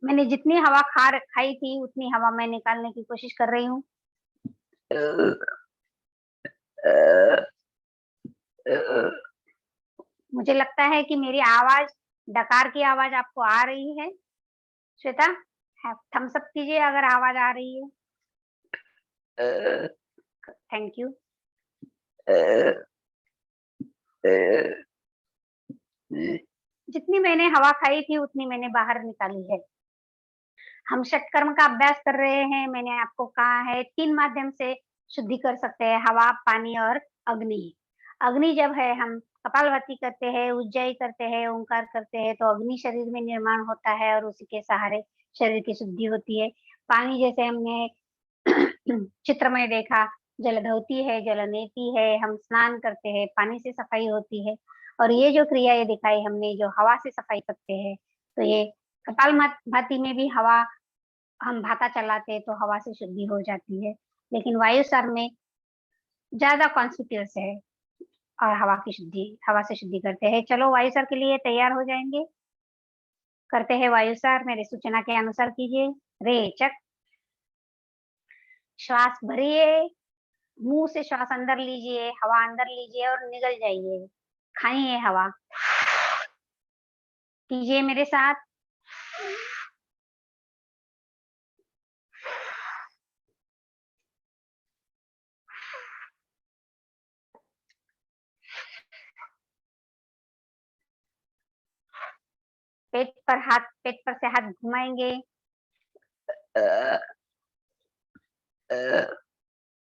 मैंने जितनी हवा खाई थी उतनी हवा मैं निकालने की कोशिश कर रही हूँ। मुझे लगता है कि मेरी आवाज, डकार की आवाज आपको आ रही है। श्वेता, थम्स अप कीजिए अगर आवाज आ रही है। Thank you. जितनी मैंने हवा खाई थी उतनी मैंने बाहर निकाली है। हम षटकर्म का अभ्यास कर रहे हैं। मैंने आपको कहा है 3 माध्यम से शुद्धि कर सकते हैं, हवा, पानी और अग्नि। अग्नि जब है हम कपालभाति करते हैं, उज्जयी करते हैं, ओंकार करते हैं तो अग्नि शरीर में निर्माण होता है और उसी के सहारे शरीर की शुद्धि होती है। पानी जैसे हमने चित्र में देखा, जल धोती है, जल नेती है, हम स्नान करते हैं, पानी से सफाई होती है। और ये जो क्रिया ये दिखाई हमने, जो हवा से सफाई करते हैं, तो ये कपाल भाती में भी हवा, हम भाता चलाते हैं तो हवा से शुद्धि हो जाती है, लेकिन वायुसार में ज्यादा कॉन्सिक्वेंस है और हवा से शुद्धि करते हैं। चलो वायुसार के लिए तैयार हो जाएंगे, करते हैं वायुसार। मेरे सूचना के अनुसार कीजिए। रेचक, श्वास भरिए, मुंह से श्वास अंदर लीजिए, हवा अंदर लीजिए और निगल जाइए, खाइए हवा। कीजिए मेरे साथ। पेट पर से हाथ घुमाएंगे।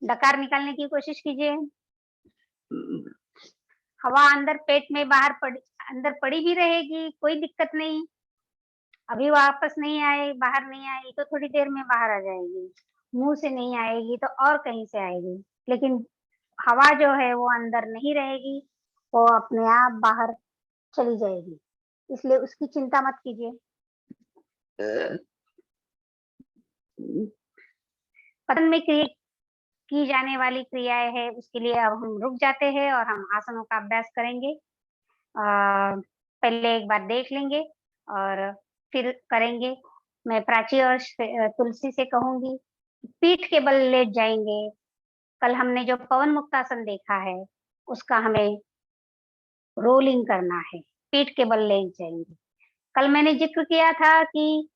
डकार निकालने की कोशिश कीजिए। हवा अंदर पेट में अंदर पड़ी भी रहेगी, कोई दिक्कत नहीं। अभी वापस नहीं आए, बाहर नहीं आएगी तो थोड़ी देर में बाहर आ जाएगी। मुंह से नहीं आएगी तो और कहीं से आएगी, लेकिन हवा जो है वो अंदर नहीं रहेगी, वो अपने आप बाहर चली जाएगी, इसलिए उसकी चिंता मत कीजिए। पतन में की जाने वाली क्रियाएं है, उसके लिए अब हम रुक जाते हैं और हम आसनों का अभ्यास करेंगे। पहले एक बार देख लेंगे और फिर करेंगे। मैं प्राची और तुलसी से कहूंगी, पीठ के बल लेट जाएंगे। कल हमने जो पवन मुक्तासन देखा है उसका हमें रोलिंग करना है, पीठ के बल लेट जाएंगे। कल मैंने जिक्र किया था कि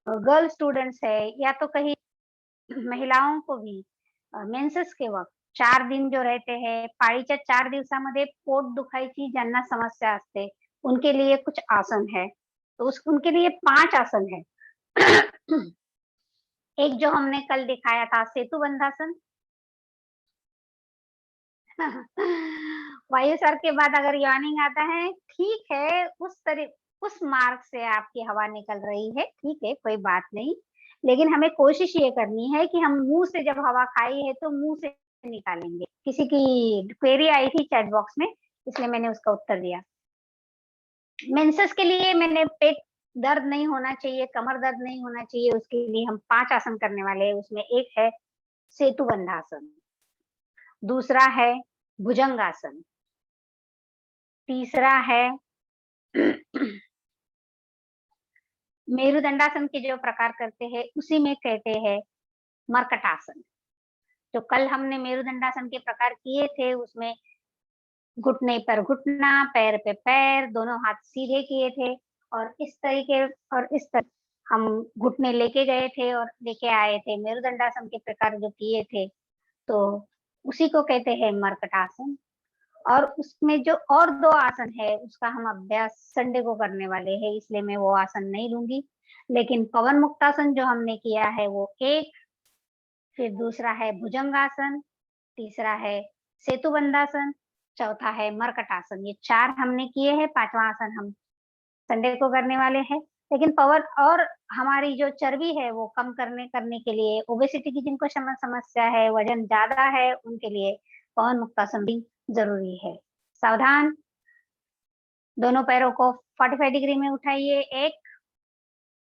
गर्ल स्टूडेंट्स है या तो कहीं महिलाओं को भी मेन्सेस के वक्त 4 दिन जो रहते हैं, पाळीच्या 4 दिवसामध्ये पोट दुखायची ज्यांना समस्या असते उनके लिए कुछ आसन है, तो उनके लिए 5 आसन है। एक जो हमने कल दिखाया था सेतु बंधासन। वायुसार के बाद अगर यॉर्निंग आता है, ठीक है, उस मार्ग से आपकी हवा निकल रही है, ठीक है, कोई बात नहीं, लेकिन हमें कोशिश ये करनी है कि हम मुंह से जब हवा खाई है तो मुंह से निकालेंगे। किसी की क्वेरी आई थी चैट बॉक्स में, इसलिए मैंने उसका उत्तर दिया। मेंसेस के लिए मैंने पेट दर्द नहीं होना चाहिए, कमर दर्द नहीं होना चाहिए, उसके लिए हम 5 आसन करने वाले हैं। उसमें एक है सेतु बंधासन, दूसरा है भुजंगासन, तीसरा है मेरुदंडासन के जो प्रकार करते हैं उसी में कहते हैं मर्कटासन। जो कल हमने मेरुदंडासन के प्रकार किए थे उसमें घुटने पर घुटना, पैर पे पैर, दोनों हाथ सीधे किए थे और इस तरीके और इस तरह हम घुटने लेके गए थे और लेके आए थे। मेरुदंडासन के प्रकार जो किए थे तो उसी को कहते हैं मर्कटासन। और उसमें जो और 2 आसन है उसका हम अभ्यास संडे को करने वाले हैं, इसलिए मैं वो आसन नहीं लूंगी। लेकिन पवन मुक्तासन जो हमने किया है वो एक, फिर दूसरा है भुजंगासन, तीसरा है सेतुबंधासन, चौथा है मर्कटासन। ये 4 हमने किए हैं, 5वां आसन हम संडे को करने वाले हैं। लेकिन पवन और हमारी जो चर्बी है वो कम करने करने के लिए, ओबेसिटी की जिनको समस्या है, वजन ज्यादा है, उनके लिए पवन मुक्तासन भी जरूरी है। सावधान, दोनों पैरों को 45 डिग्री में उठाइए, 1,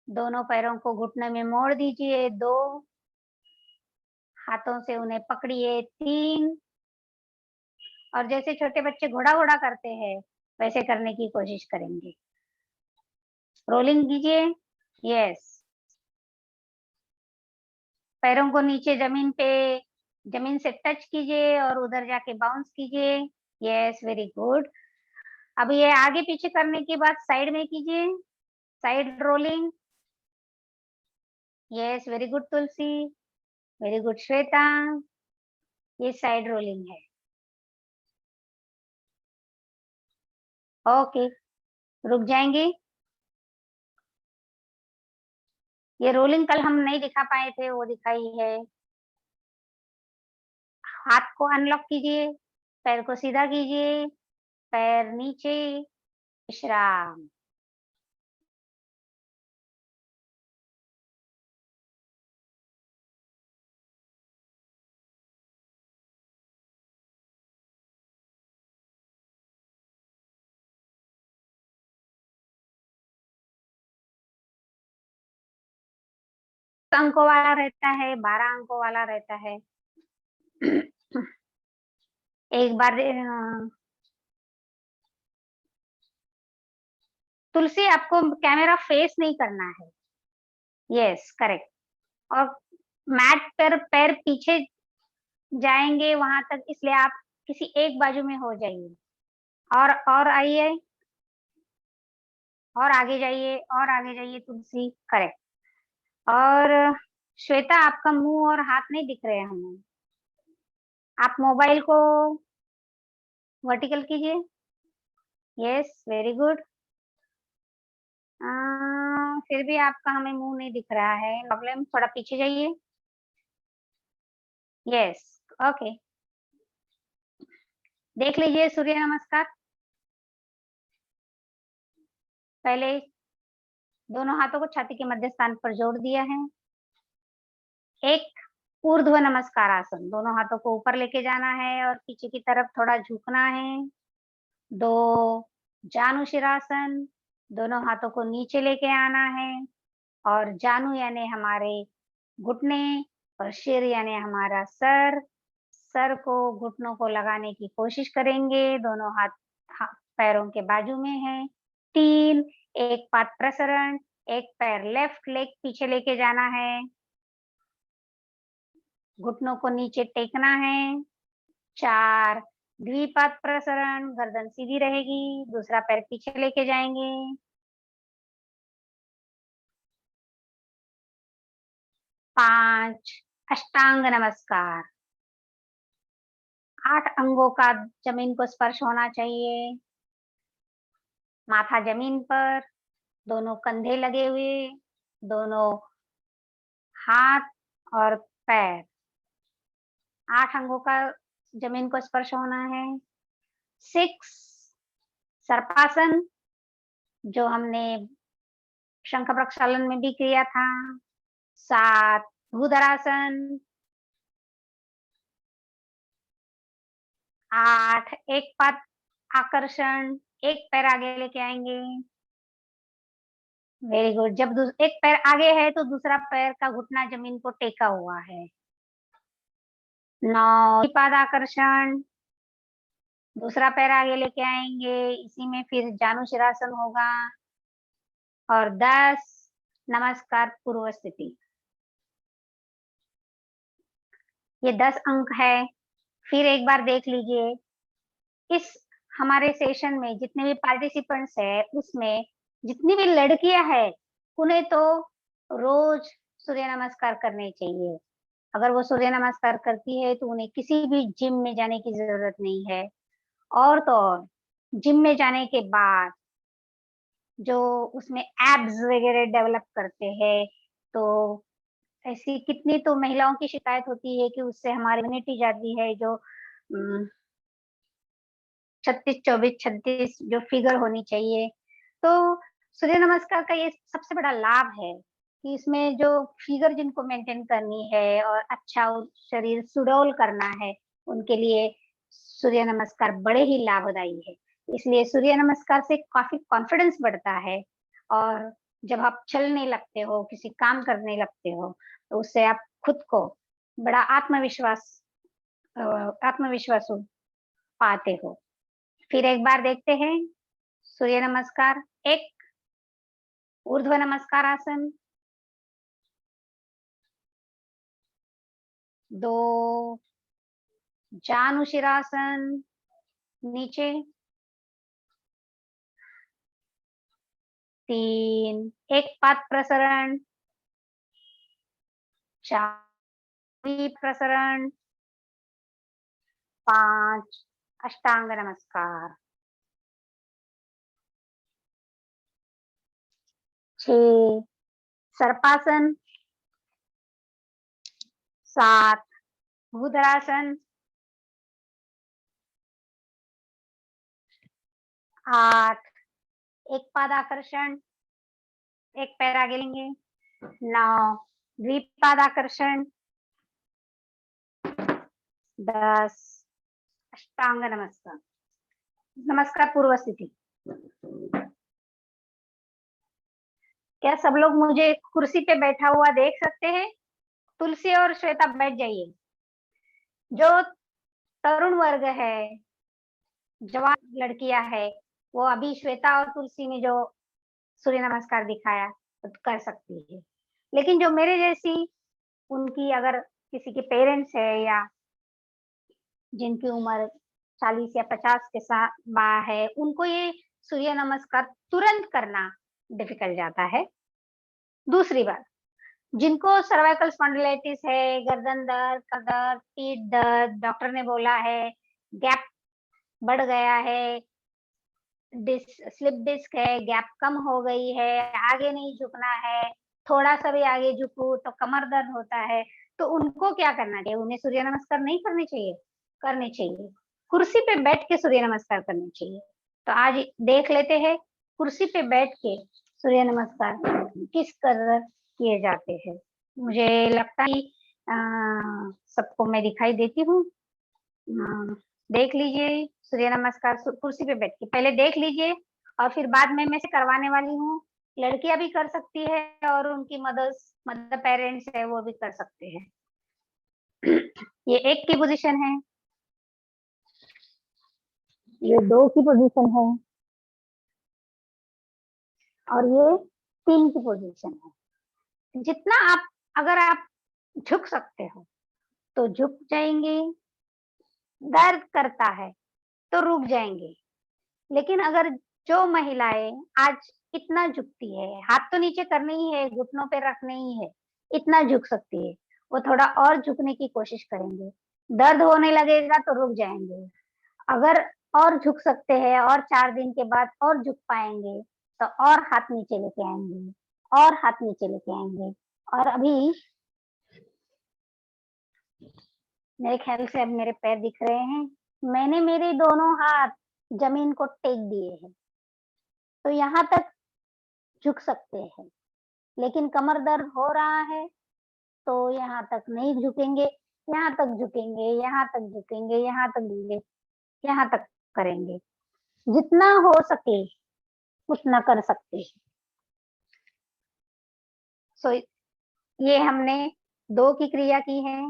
दोनों पैरों को घुटने में मोड़ दीजिए, 2, हाथों से उन्हें पकड़िए, 3, और जैसे छोटे बच्चे घोड़ा घोड़ा करते हैं वैसे करने की कोशिश करेंगे। रोलिंग कीजिए, यस। पैरों को नीचे जमीन से टच कीजिए और उधर जाके बाउंस कीजिए, यस, वेरी गुड। अब ये आगे पीछे करने के बाद साइड में कीजिए, side rolling, yes, very good Tulsi, very good Shweta, ये साइड रोलिंग है। ओके, रुक जाएंगे। ये रोलिंग कल हम नहीं दिखा पाए थे, वो दिखाई है। हाथ को अनलॉक कीजिए, पैर को सीधा कीजिए, पैर नीचे, विश्राम। अंकों वाला रहता है, 12 अंकों वाला रहता है। एक बार तुलसी आपको कैमरा फेस नहीं करना है, यस, करेक्ट। और मैट पर पैर पीछे जाएंगे वहां तक, इसलिए आप किसी एक बाजू में हो जाइए। और आइए, और आगे जाइए, और आगे जाइए तुलसी, करेक्ट। और श्वेता, आपका मुंह और हाथ नहीं दिख रहे हैं हमें। आप मोबाइल को वर्टिकल कीजिए, यस, वेरी गुड। फिर भी आपका हमें मुंह नहीं दिख रहा है, प्रॉब्लम, थोड़ा पीछे जाइए, यस, ओके। देख लीजिए सूर्य नमस्कार। पहले दोनों हाथों को छाती के मध्य स्थान पर जोड़ दिया है। एक ऊर्ध्व नमस्कार आसन, दोनों हाथों को ऊपर लेके जाना है और पीछे की तरफ थोड़ा झुकना है। 2 जानु शिरासन, दोनों हाथों को नीचे लेके आना है और जानु यानी हमारे घुटने और शिर यानी हमारा सर, सर को घुटनों को लगाने की कोशिश करेंगे। दोनों पैरों के बाजू में है। 3, एक पाद प्रसरण, एक पैर लेफ्ट लेग पीछे लेके जाना है, घुटनों को नीचे टेकना है। 4, द्विपाद प्रसरण, गर्दन सीधी रहेगी, दूसरा पैर पीछे लेके जाएंगे। 5, अष्टांग नमस्कार। 8 अंगों का जमीन को स्पर्श होना चाहिए। माथा जमीन पर, दोनों कंधे लगे हुए, दोनों हाथ और पैर, 8 अंगों का जमीन को स्पर्श होना है। 6, सर्पासन, जो हमने शंख प्रक्षालन में भी किया था। 7, भूधरासन। 8, एक पाद आकर्षण, एक पैर आगे लेके आएंगे, वेरी गुड। जब एक पैर आगे है तो दूसरा पैर का घुटना जमीन को टेका हुआ है। 9, पाद आकर्षण, दूसरा पैर आगे लेके आएंगे, इसी में फिर जानु शिरासन होगा। और 10, नमस्कार पूर्व स्थिति। ये 10 अंक है। फिर एक बार देख लीजिए, इस हमारे सेशन में जितने भी पार्टिसिपेंट्स है उसमें जितनी भी लड़कियां हैं उन्हें तो रोज सूर्य नमस्कार करने चाहिए। अगर वो सूर्य नमस्कार करती है तो उन्हें किसी भी जिम में जाने की जरूरत नहीं है। और तो और जिम में जाने के बाद जो उसमें एब्स वगैरह डेवलप करते हैं, तो ऐसी कितनी तो महिलाओं की शिकायत होती है कि उससे हमारी इम्यूनिटी जाती है, जो 36 24 36 जो फिगर होनी चाहिए। तो सूर्य नमस्कार का ये सबसे बड़ा लाभ है कि इसमें जो फिगर जिनको मेंटेन करनी है और अच्छा शरीर सुडौल करना है, उनके लिए सूर्य नमस्कार बड़े ही लाभदायी है। इसलिए सूर्य नमस्कार से काफी कॉन्फिडेंस बढ़ता है। और जब आप चलने लगते हो, किसी काम करने लगते हो, तो उससे आप खुद को बड़ा आत्मविश्वासु पाते हो। फिर एक बार देखते हैं सूर्य नमस्कार। एक ऊर्ध्व नमस्कार आसन, 2 जानुशिरासन नीचे, 3 एक पाद प्रसरण, 4 प्रसरण, 5 अष्टांग नमस्कार, 6 सर्पासन, 7 भूधरासन, 8 एक पाद आकर्षण, एक पैर आगे लेंगे, 9 द्विपाद आकर्षण, 10 अष्टांग नमस्कार। नमस्कार पूर्व स्थिति। क्या सब लोग मुझे कुर्सी पे बैठा हुआ देख सकते हैं? तुलसी और श्वेता बैठ जाइए। जो तरुण वर्ग है, जवान लड़कियां है, वो अभी श्वेता और तुलसी ने जो सूर्य नमस्कार दिखाया तो कर सकती है। लेकिन जो मेरे जैसी, उनकी अगर किसी के पेरेंट्स है या जिनकी उम्र 40 या 50 के साथ है, उनको ये सूर्य नमस्कार तुरंत करना डिफिकल्ट जाता है। दूसरी बात, जिनको सर्वाइकल स्पॉन्डिलाइटिस है, गर्दन दर्द, कमर दर्द, पीठ दर्द, डॉक्टर ने बोला है गैप बढ़ गया है, स्लिप डिस्क है, गैप कम हो गई है, आगे नहीं झुकना है, थोड़ा सा भी आगे झुकू तो कमर दर्द होता है, तो उनको क्या करना चाहिए? उन्हें सूर्य नमस्कार नहीं करने चाहिए? करने चाहिए। कुर्सी पे बैठ के सूर्य नमस्कार करने चाहिए। तो आज देख लेते हैं कुर्सी पे बैठ के सूर्य नमस्कार किस तरह किए जाते हैं। मुझे लगता है सबको मैं दिखाई देती हूँ। देख लीजिए सूर्य नमस्कार कुर्सी पे बैठ के पहले देख लीजिए, और फिर बाद में मैं से करवाने वाली हूँ। लड़कियां भी कर सकती है और उनकी मदर पेरेंट्स है वो भी कर सकते हैं। ये 1 की पोजीशन है, ये 2 की पोजीशन है, और ये 3 की पोजीशन है। जितना आप, अगर आप झुक सकते हो तो झुक जाएंगे, दर्द करता है तो रुक जाएंगे। लेकिन अगर जो महिलाएं आज इतना झुकती है, हाथ तो नीचे करने ही है, घुटनों पे रखने ही है, इतना झुक सकती है, वो थोड़ा और झुकने की कोशिश करेंगे, दर्द होने लगेगा तो रुक जाएंगे। अगर और झुक सकते हैं और 4 दिन के बाद और झुक पाएंगे तो और हाथ नीचे लेके आएंगे, और हाथ नीचे लेके आएंगे। और अभी मेरे ख्याल से अब मेरे पैर दिख रहे हैं, मैंने मेरे दोनों हाथ जमीन को टेक दिए हैं, तो यहाँ तक झुक सकते हैं। लेकिन कमर दर्द हो रहा है तो यहाँ तक नहीं झुकेंगे, यहाँ तक झुकेंगे, यहाँ तक झुकेंगे, यहाँ तक झुकेंगे, यहाँ तक करेंगे। जितना हो सके उतना कर सकते हैं। सो ये हमने 2 की क्रिया की है,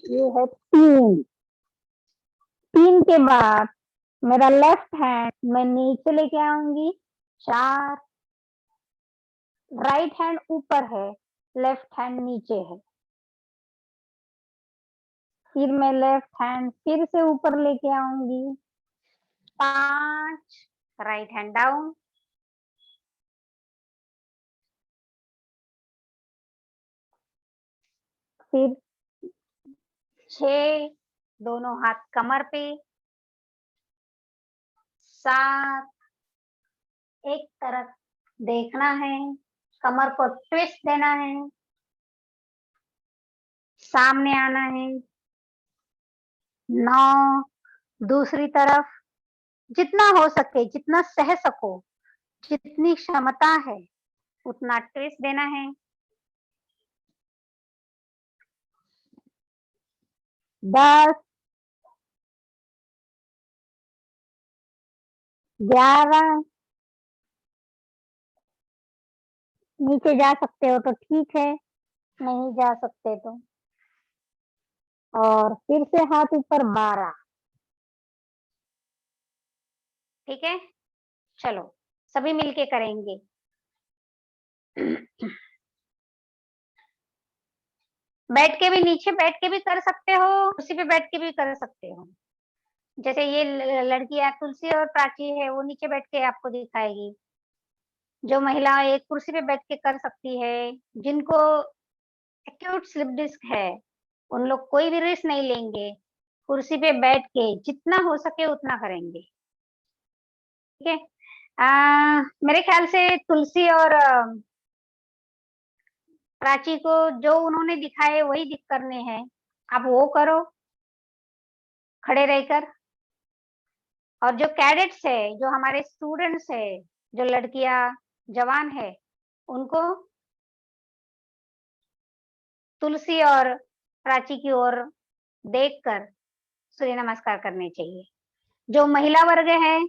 ये है 3। 3 के बाद मेरा लेफ्ट हैंड मैं नीचे लेके आऊंगी, 4, राइट हैंड ऊपर है, लेफ्ट हैंड नीचे है। फिर मैं लेफ्ट हैंड फिर से ऊपर लेके आऊंगी। 5, राइट हैंड डाउन। फिर 6, दोनों हाथ कमर पे। 7, एक तरफ देखना है, कमर को ट्विस्ट देना है, सामने आना है। 9, दूसरी तरफ। जितना हो सके, जितना सह सको, जितनी क्षमता है उतना ट्विस्ट देना है। 10, 11, नीचे जा सकते हो तो ठीक है, नहीं जा सकते तो। और फिर से हाथ ऊपर। 12। ठीक है, चलो सभी मिलके करेंगे। बैठ के भी, नीचे बैठ के भी कर सकते हो, कुर्सी पे बैठ के भी कर सकते हो। जैसे ये लड़की है तुलसी और प्राची है, वो नीचे बैठ के आपको दिखाएगी। जो महिला एक कुर्सी पे बैठ के कर सकती है, जिनको एक्यूट स्लिप डिस्क है, उन लोग कोई भी रिस्क नहीं लेंगे, कुर्सी पे बैठ के जितना हो सके उतना करेंगे। ठीक है। मेरे ख्याल से तुलसी और प्राची को जो उन्होंने दिखाए वही दिख करने हैं। आप वो करो खड़े रहकर। और जो कैडेट्स है, जो हमारे स्टूडेंट्स है, जो लड़कियां जवान है, उनको तुलसी और प्राची की ओर देखकर सूर्य नमस्कार करने चाहिए। जो महिला वर्ग है,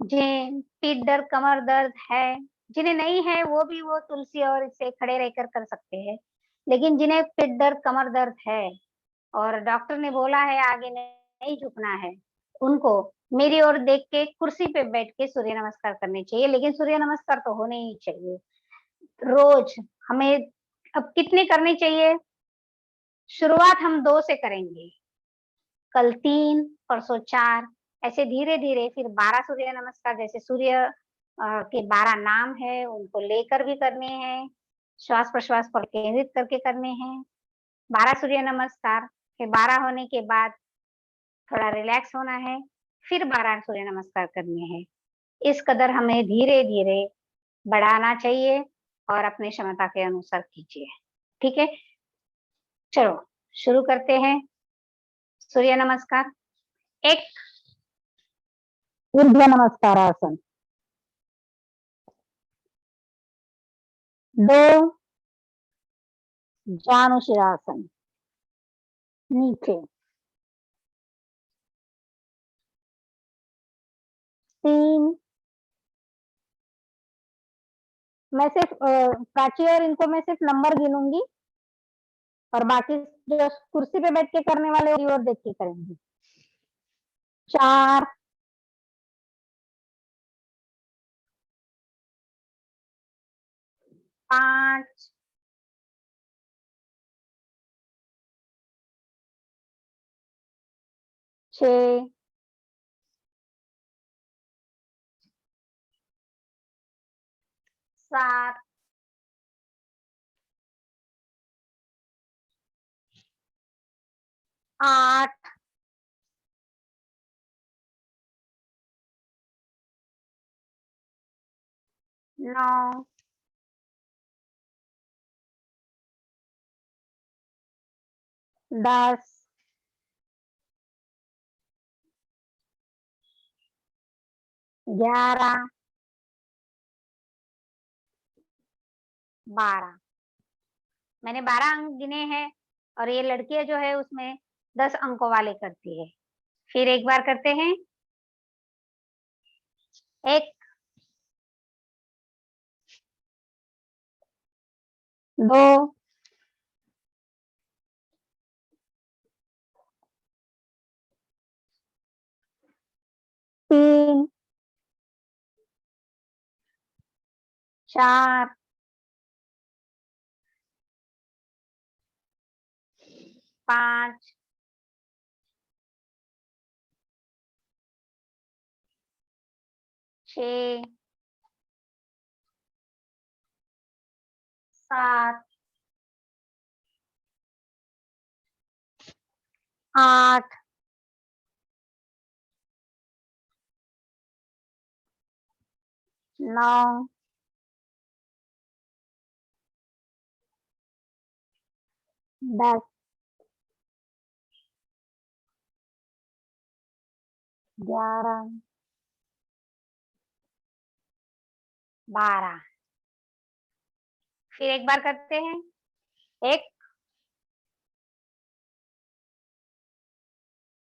जिन्हें पीठ दर्द, कमर दर्द है, जिन्हें नहीं है, वो तुलसी और इसे खड़े रहकर कर सकते हैं। लेकिन जिन्हें पीठ दर्द, कमर दर्द है और डॉक्टर ने बोला है आगे नहीं झुकना है, उनको मेरी ओर देख के कुर्सी पे बैठ के सूर्य नमस्कार करने चाहिए। लेकिन सूर्य नमस्कार तो होने ही चाहिए रोज। हमें अब कितने करने चाहिए? शुरुआत हम 2 से करेंगे, कल 3, परसों 4, ऐसे धीरे धीरे फिर 12 सूर्य नमस्कार। जैसे सूर्य के 12 नाम है, उनको लेकर भी करने हैं, श्वास प्रश्वास पर केंद्रित करके करने हैं 12 सूर्य नमस्कार। फिर 12 होने के बाद थोड़ा रिलैक्स होना है, फिर 12 सूर्य नमस्कार करने हैं। इस कदर हमें धीरे धीरे बढ़ाना चाहिए और अपनी क्षमता के अनुसार कीजिए। ठीक है, चलो शुरू करते हैं। सूर्य नमस्कार। 1, ऊर्ध्व नमस्कार आसन। 2, जानुशिरासन नीचे। 3, मैं सिर्फ प्राची और इनको मैं सिर्फ नंबर गिनूंगी और बाकी जो कुर्सी पे बैठ के करने वाले और देख के करेंगे। 4, 5, 6, 7, 8, 9, 10, 11, 12। मैंने 12 अंक गिने हैं और ये लड़कियां जो है उसमें 10 अंकों वाले करती है। फिर एक बार करते हैं। 1, 2, 3, 4, 5, 6, 7, 8, 9, 10, 11, 12। फिर एक बार करते हैं। 1,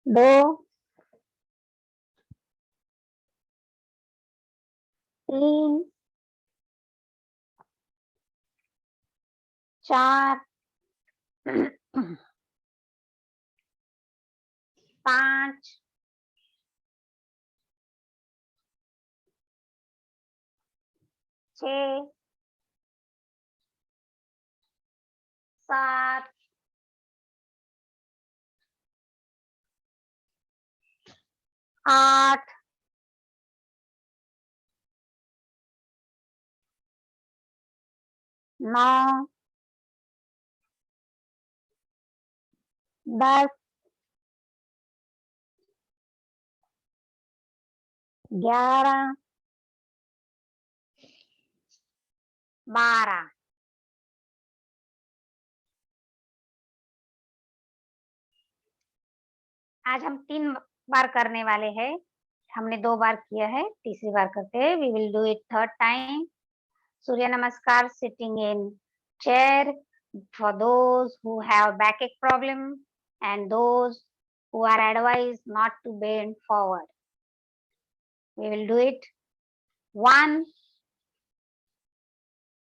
2, 3, 4, 5, 6, 7, 8, 9, 10, 11, 12। आज हम 3 बार करने वाले हैं। हमने 2 बार किया है, तीसरी बार करते हैं। We will do it third time. Surya Namaskar sitting in chair for those who have backache problem and those who are advised not to bend forward. We will do it. 1,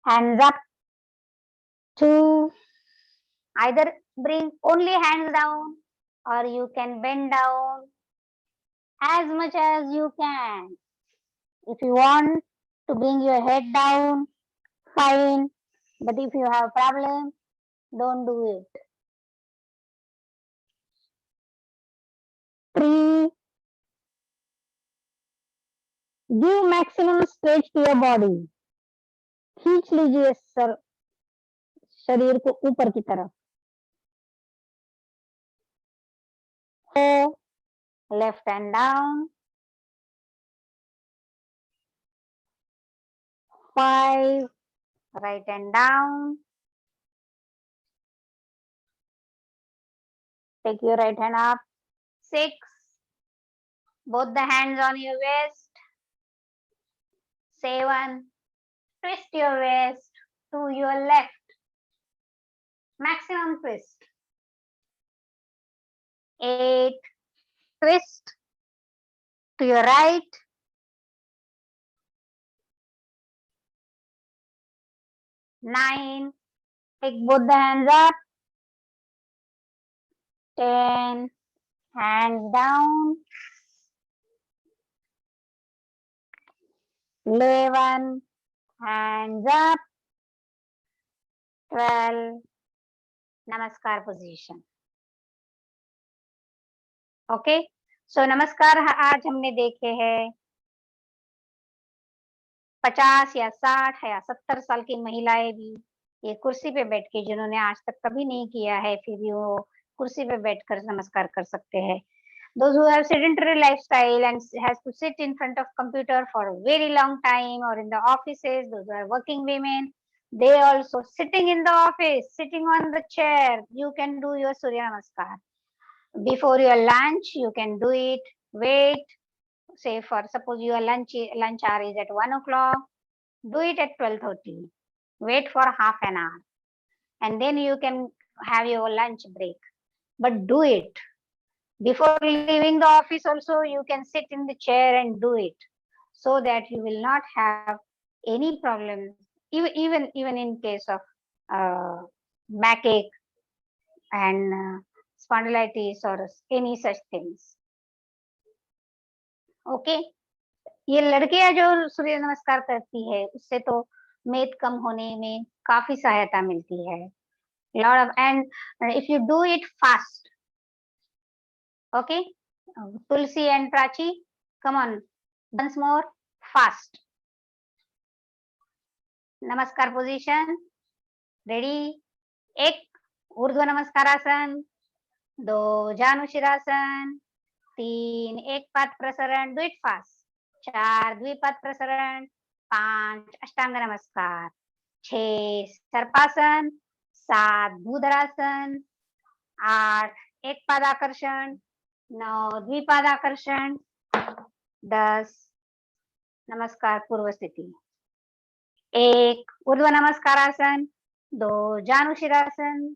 hands up. 2, either bring only hands down or you can bend down as much as you can. If you want to bring your head down, fine. But if you have problem, don't do it. 3, give maximum stretch to your body. खींच लीजिए sir शरीर को ऊपर की तरफ। 4, left hand down. 5, right hand down. Take your right hand up. 6, both the hands on your waist. 7, twist your waist to your left. Maximum twist. 8, twist to your right. 9, take both the hands up. 10, hands down. 11, hands up. 12, नमस्कार position. Okay, सो नमस्कार आज हमने देखे हैं 50 या 60 या 70 साल की महिलाएं भी ये कुर्सी पे बैठ के, जिन्होंने आज तक कभी नहीं किया है, फिर भी वो कुर्सी पे बैठकर नमस्कार कर सकते हैं। Those who have sedentary lifestyle and has to sit in front of computer for a very long time, or in the offices, those who are working women, they also sitting in the office, sitting on the chair, you can do your Surya Namaskar. Before your lunch, you can do it. Wait, say for suppose your lunch hour is at 1 o'clock, do it at 12:30. Wait for half an hour, and then you can have your lunch break. But do it. Before leaving the office also, you can sit in the chair and do it, so that you will not have any problem, even in case of backache and spondylitis or any such things. Okay, ये लड़कियां जो सूर्य नमस्कार करती है, उससे तो मेद कम होने में काफी सहायता मिलती है। lot of, and if you do it fast, okay, Tulsi and Prachi, come on, once more, fast. नमस्कार पोजीशन, रेडी। एक ऊर्ध्व नमस्कारासन, 2 जानुशिरासन, 3 एक पाद प्रसरण, डू इट फास्ट, 4 द्विपाद प्रसरण, 5 अष्टांग नमस्कार, 6 सर्पासन, 7 भूधरासन, 8 एक पादाकर्षण, 9 द्विपादाकर्षण, 10 नमस्कार पूर्व स्थिति, 1 ऊर्ध्व नमस्कारासन, 2 जानुशिरासन,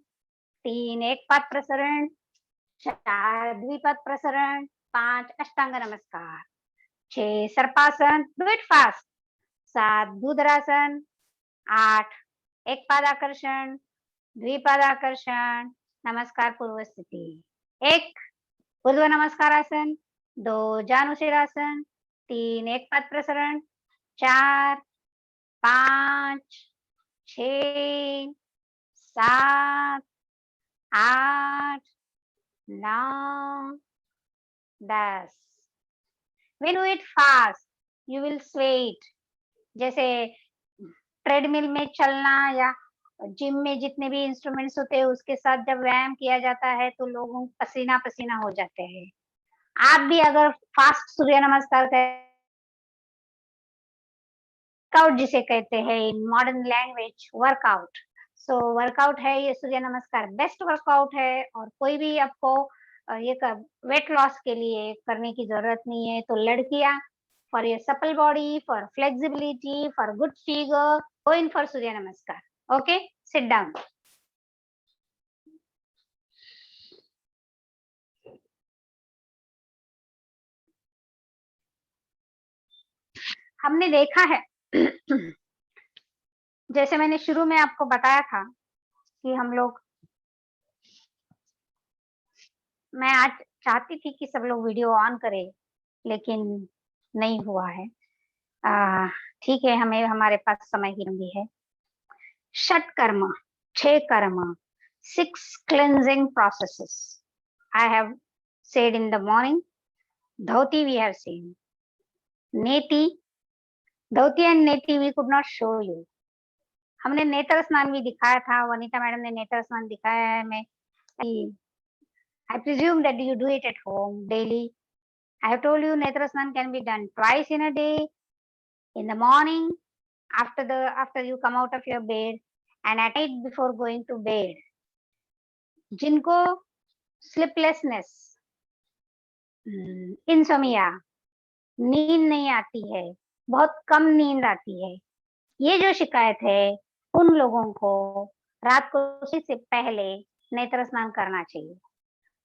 3 एक पाद प्रसरण, 4 द्विपाद प्रसरण, 5 अष्टांग नमस्कार, 6 सर्पासन, डू इट फास्ट, 7 भूधरासन, 8 एक पादाकर्षण, द्विपादाकर्षण, नमस्कार पूर्व स्थिति, 1 ऊर्ध्व नमस्कारासन, 2 जानुशिरासन, 3 एक पाद प्रसरण, 4 5 6 7 8 9 10। When you eat fast, you will sweat. जैसे ट्रेडमिल में चलना या जिम में जितने भी इंस्ट्रूमेंट्स होते हैं उसके साथ जब व्यायाम किया जाता है तो लोगों पसीना पसीना हो जाते हैं। आप भी अगर फास्ट सूर्य नमस्कार वर्कआउट जिसे कहते हैं in modern language workout, so workout है ये सूर्य नमस्कार, बेस्ट वर्कआउट है। और कोई भी आपको ये वेट लॉस के लिए करने की जरूरत नहीं है। तो लड़कियां for your supple body, for flexibility, for good figure, go in for Surya Namaskar. Okay, sit down. हमने देखा है जैसे मैंने शुरू में आपको बताया था कि हम लोग, मैं आज चाहती थी कि सब लोग वीडियो ऑन करें लेकिन नहीं हुआ है। ठीक है, हमें हमारे पास समय की कमी है। षट कर्म, 6 कर्म, 6 cleansing processes I have said in the morning. Dhauti we have seen. Neti, Dhauti and Neti we could not show you. हमने नेत्र स्नान भी दिखाया था, वनीता मैडम ने नेत्र स्नान दिखाया है। मैं I presume that you do it at home daily. I have told you netra snan can be done twice in a day, in the morning after you come out of your bed, and at night before going to bed. जिनको sleeplessness, insomnia, नींद नहीं आती है, बहुत कम नींद आती है, ये जो शिकायत है उन लोगों को रात को सोने से पहले नेत्र स्नान करना चाहिए।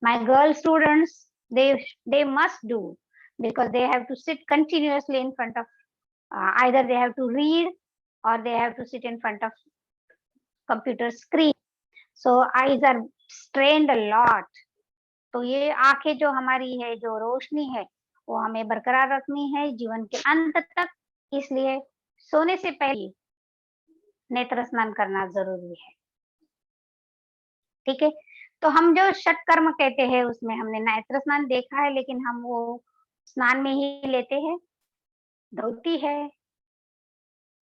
My girl students, they must do, because they have to sit continuously in front of either they have to read or they have to sit in front of computer screen, so eyes are strained a lot. तो ये आंखें जो हमारी है, जो रोशनी है, वो हमें बरकरार रखनी है जीवन के अंत तक, इसलिए सोने से पहले नेत्र स्नान करना जरूरी है। ठीक है, तो हम जो षट कर्म कहते हैं उसमें हमने नेत्र स्नान देखा है, लेकिन हम वो स्नान में ही लेते हैं। धोती है,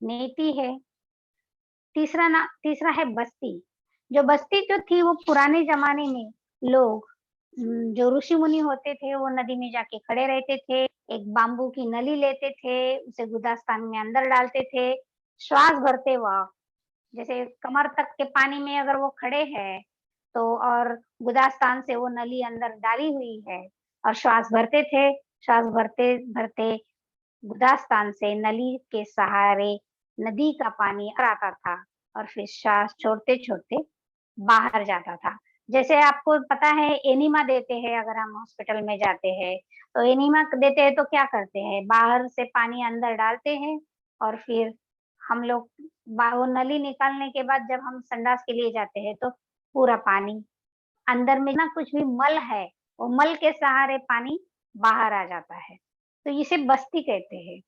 नेति है, तीसरा है बस्ती। जो बस्ती जो थी वो पुराने जमाने में लोग, जो ऋषि मुनि होते थे, वो नदी में जाके खड़े रहते थे, एक बाम्बू की नली लेते थे, उसे गुदास्तान में अंदर डालते थे, श्वास भरते वक्त जैसे कमर तक के पानी में अगर वो खड़े हैं तो, और गुदास्तान से वो नली अंदर डाली हुई है और श्वास भरते थे, श्वास भरते भरते गुदास्तान से नली के सहारे नदी का पानी आता था और फिर श्वास छोड़ते छोड़ते बाहर जाता था। जैसे आपको पता है एनिमा देते हैं, अगर हम हॉस्पिटल में जाते हैं तो एनिमा देते हैं तो क्या करते हैं, बाहर से पानी अंदर डालते हैं और फिर हम लोग वो नली निकालने के बाद जब हम संडास के लिए जाते हैं तो पूरा पानी अंदर में ना कुछ भी मल है, वो मल के सहारे पानी बाहर आ जाता है, तो इसे बस्ती कहते हैं।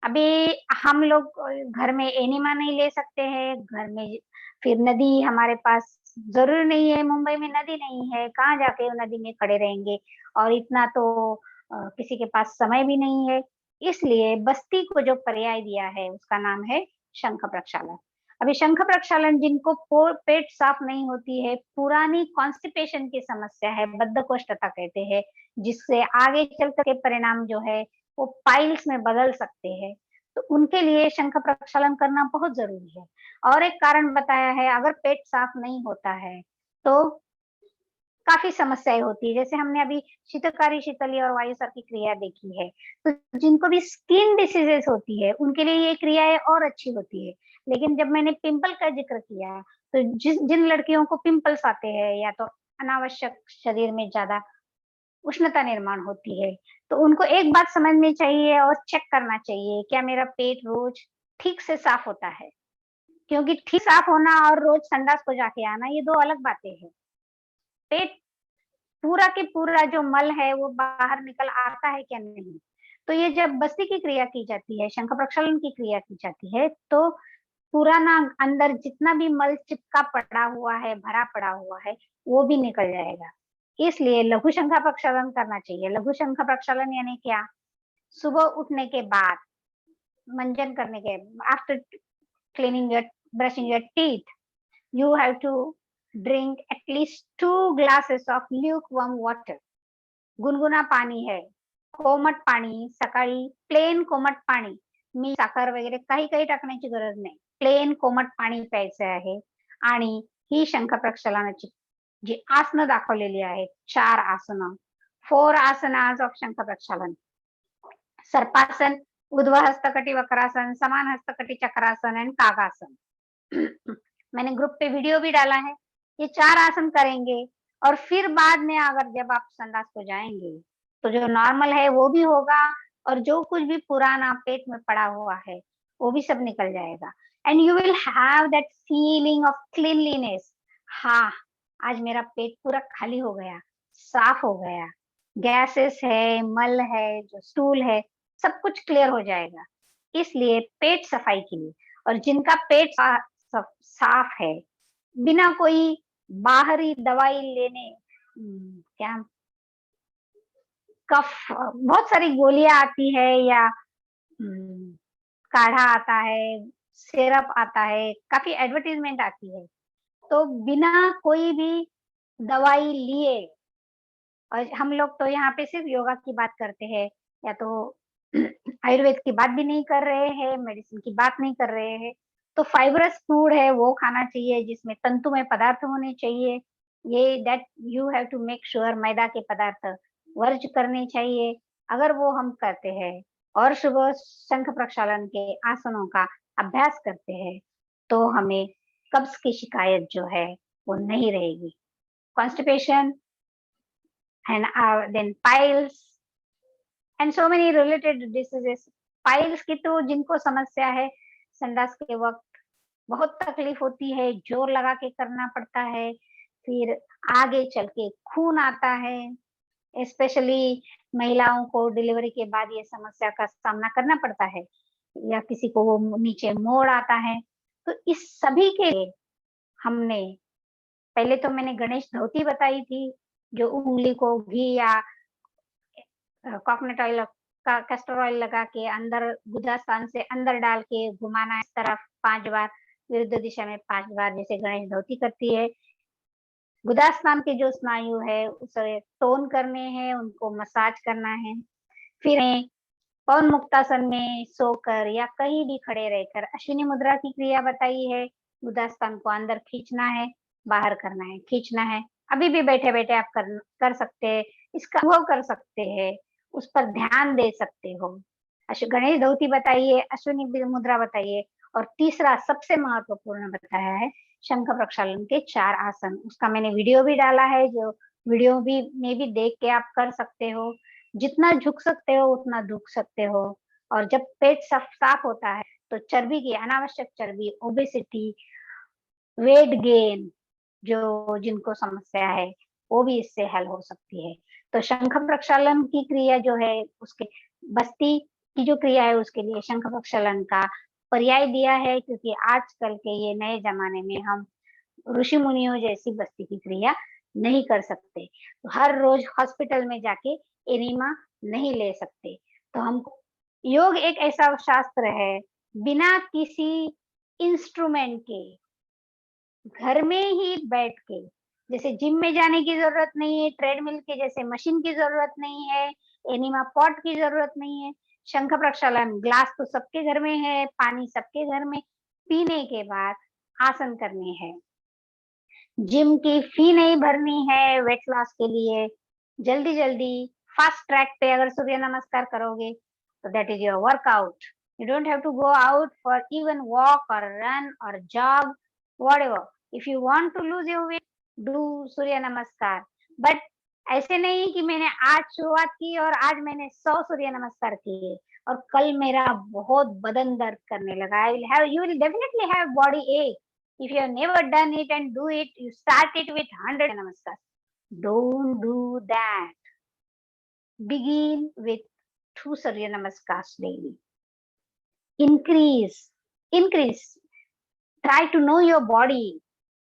अभी हम लोग घर में एनिमा नहीं ले सकते हैं, घर में फिर नदी हमारे पास जरूरी नहीं है, मुंबई में नदी नहीं है, कहाँ जाके वो नदी में खड़े रहेंगे, और इतना तो किसी के पास समय भी नहीं है। इसलिए बस्ती को जो पर्याय दिया है उसका नाम है शंख प्रक्षालन। अभी शंख प्रक्षालन जिनको पेट साफ नहीं होती है, पुरानी कॉन्स्टिपेशन की समस्या है, बद्धकोष्ठता कहते हैं, जिससे आगे चल के परिणाम जो है वो पाइल्स में बदल सकते हैं, तो उनके लिए शंख प्रक्षालन करना बहुत जरूरी है। और एक कारण बताया है, अगर पेट साफ नहीं होता है तो काफी समस्याएं होती है। जैसे हमने अभी शीतकारी शीतली और वायुसर की क्रिया देखी है, तो जिनको भी स्किन डिसीजेस होती है उनके लिए ये क्रियाएं और अच्छी होती है। लेकिन जब मैंने पिंपल का जिक्र किया, तो जिन लड़कियों को पिंपल्स आते हैं या तो अनावश्यक शरीर में ज्यादा उष्णता निर्माण होती है, तो उनको एक बात समझनी चाहिए और चेक करना चाहिए, क्या मेरा पेट रोज ठीक से साफ होता है। क्योंकि ठीक साफ होना और रोज संडास को जाके आना ये दो अलग बातें हैं। पेट पूरा के पूरा जो मल है वो बाहर निकल आता है क्या नहीं। तो ये जब बस्ती की क्रिया की जाती है, शंख प्रक्षालन की क्रिया की जाती है, तो पुराना अंदर जितना भी मल चिपका पड़ा हुआ है, भरा पड़ा हुआ है, वो भी निकल जाएगा। इसलिए लघु शंख प्रक्षालन करना चाहिए। लघु शंख प्रक्षालन यानी क्या? सुबह उठने के बाद, मंजन करने के, after cleaning your brushing your teeth, you have to drink at least 2 glasses of lukewarm water. गुनगुना पाणी है, कोमट पाणी, सकाळी प्लेन कोमट पाणी, मीठ साखर वगैरे काही काही टाकण्याची गरज नाही, प्लेन कोमट पाणी प्यायचं आहे। आणि ही शंख प्रक्षालनाची जी आसनं दाखवलेली आहेत, 4 आसनं, 4 asanas ऑफ शंख प्रक्षालन: सर्पासन, ऊर्ध्व हस्तकटी वक्रासन, समान हस्तकटी चक्रासन एंड कागासन। मैंने ग्रुप पे वीडियो भी डाला है। ये 4 आसन करेंगे और फिर बाद में अगर जब आप संडास को जाएंगे तो जो नॉर्मल है वो भी होगा, और जो कुछ भी पुराना पेट में पड़ा हुआ है वो भी सब निकल जाएगा। And you will have that feeling of cleanliness. हाँ, आज मेरा पेट पूरा खाली हो गया, साफ हो गया, गैसेस है, मल है, जो स्टूल है, सब कुछ क्लियर हो जाएगा। इसलिए पेट सफाई के लिए, और जिनका पेट साफ है, बिना कोई बाहरी दवाई लेने, क्या कफ, बहुत सारी गोलियां आती है या काढ़ा आता है, सिरप आता है, काफी एडवर्टीजमेंट आती है, तो बिना कोई भी दवाई लिए, और हम लोग तो यहाँ पे सिर्फ योगा की बात करते हैं, या तो आयुर्वेद की बात भी नहीं कर रहे हैं, मेडिसिन की बात नहीं कर रहे हैं, तो फाइबरस फूड है वो खाना चाहिए, जिसमें तंतुमय पदार्थ होने चाहिए। ये that you have to make sure, मैदा के पदार्थ वर्ज करने चाहिए। अगर वो हम करते हैं और सुबह शंख प्रक्षालन के आसनों का अभ्यास करते हैं, तो हमें कब्ज की शिकायत जो है वो नहीं रहेगी। Constipation and then piles and so many related diseases। Piles की तो जिनको समस्या है, संडास के वक्त बहुत तकलीफ होती है, जोर लगा के करना पड़ता है, फिर आगे चल के खून आता है। स्पेशली महिलाओं को डिलीवरी के बाद ये समस्या का सामना करना पड़ता है, या किसी को वो नीचे मोड़ आता है। तो इस सभी के लिए हमने, पहले तो मैंने गणेश धोती बताई थी, जो उंगली को घी या कोकोनट ऑयल का कैस्टर ऑयल लगा के अंदर गुदा स्थान से अंदर डाल के घुमाना, इस तरफ 5 बार, विरुद्ध दिशा में 5 बार, जैसे गणेश धोती करती है। गुदा स्थान के जो स्नायु है उसे टोन करने हैं, उनको मसाज करना है। फिर पवन मुक्तासन में सोकर या कहीं भी खड़े रहकर अश्विनी मुद्रा की क्रिया बताई है। गुदा स्थान को अंदर खींचना है, बाहर करना है, खींचना है। अभी भी बैठे बैठे आप कर सकते हैं, इसका अनुभव कर सकते हैं, उस पर ध्यान दे सकते हो। गणेश धोती बताइए, अश्विनी मुद्रा बताइए, और तीसरा सबसे महत्वपूर्ण बताया है शंख प्रक्षालन के 4 आसन। उसका मैंने वीडियो भी डाला है, जो वीडियो भी में भी देख के आप कर सकते हो। जितना झुक सकते हो उतना झुक सकते हो। और जब पेट साफ होता है तो चर्बी की, अनावश्यक चर्बी, ओबेसिटी, वेट गेन, जो जिनको समस्या है वो भी इससे हल हो सकती है। तो शंख प्रक्षालन की क्रिया जो है उसके बस्ती की जो क्रिया है उसके लिए शंख प्रक्षालन का पर्याय दिया है, क्योंकि आजकल के ये नए जमाने में हम ऋषि मुनियों जैसी बस्ती की क्रिया नहीं कर सकते, तो हर रोज हॉस्पिटल में जाके एनिमा नहीं ले सकते। तो हमको योग एक ऐसा शास्त्र है, बिना किसी इंस्ट्रूमेंट के, घर में ही बैठ के, जैसे जिम में जाने की जरूरत नहीं है, ट्रेडमिल के जैसे मशीन की जरूरत नहीं है, एनिमा पॉट की जरूरत नहीं है। शंख प्रक्षालन ग्लास तो सबके घर में है, पानी सबके घर में, पीने के बाद आसन करने हैं। जिम की फी नहीं भरनी है वेट लॉस के लिए। जल्दी जल्दी फास्ट ट्रैक पे अगर सूर्य नमस्कार करोगे तो that is your workout. You don't have to go out for even walk और रन और jog, whatever. If you want to lose your weight, do Surya Namaskar. But ऐसे नहीं कि मैंने आज शुरुआत की और आज मैंने 100 सूर्य नमस्कार किए और कल मेरा बहुत बदन दर्द करने लगा। You will definitely have body ache. If you have never done it and do it, you start it with 100 namaskar. Don't do that. Begin with 2 Surya Namaskars daily. Increase. Try to know your body.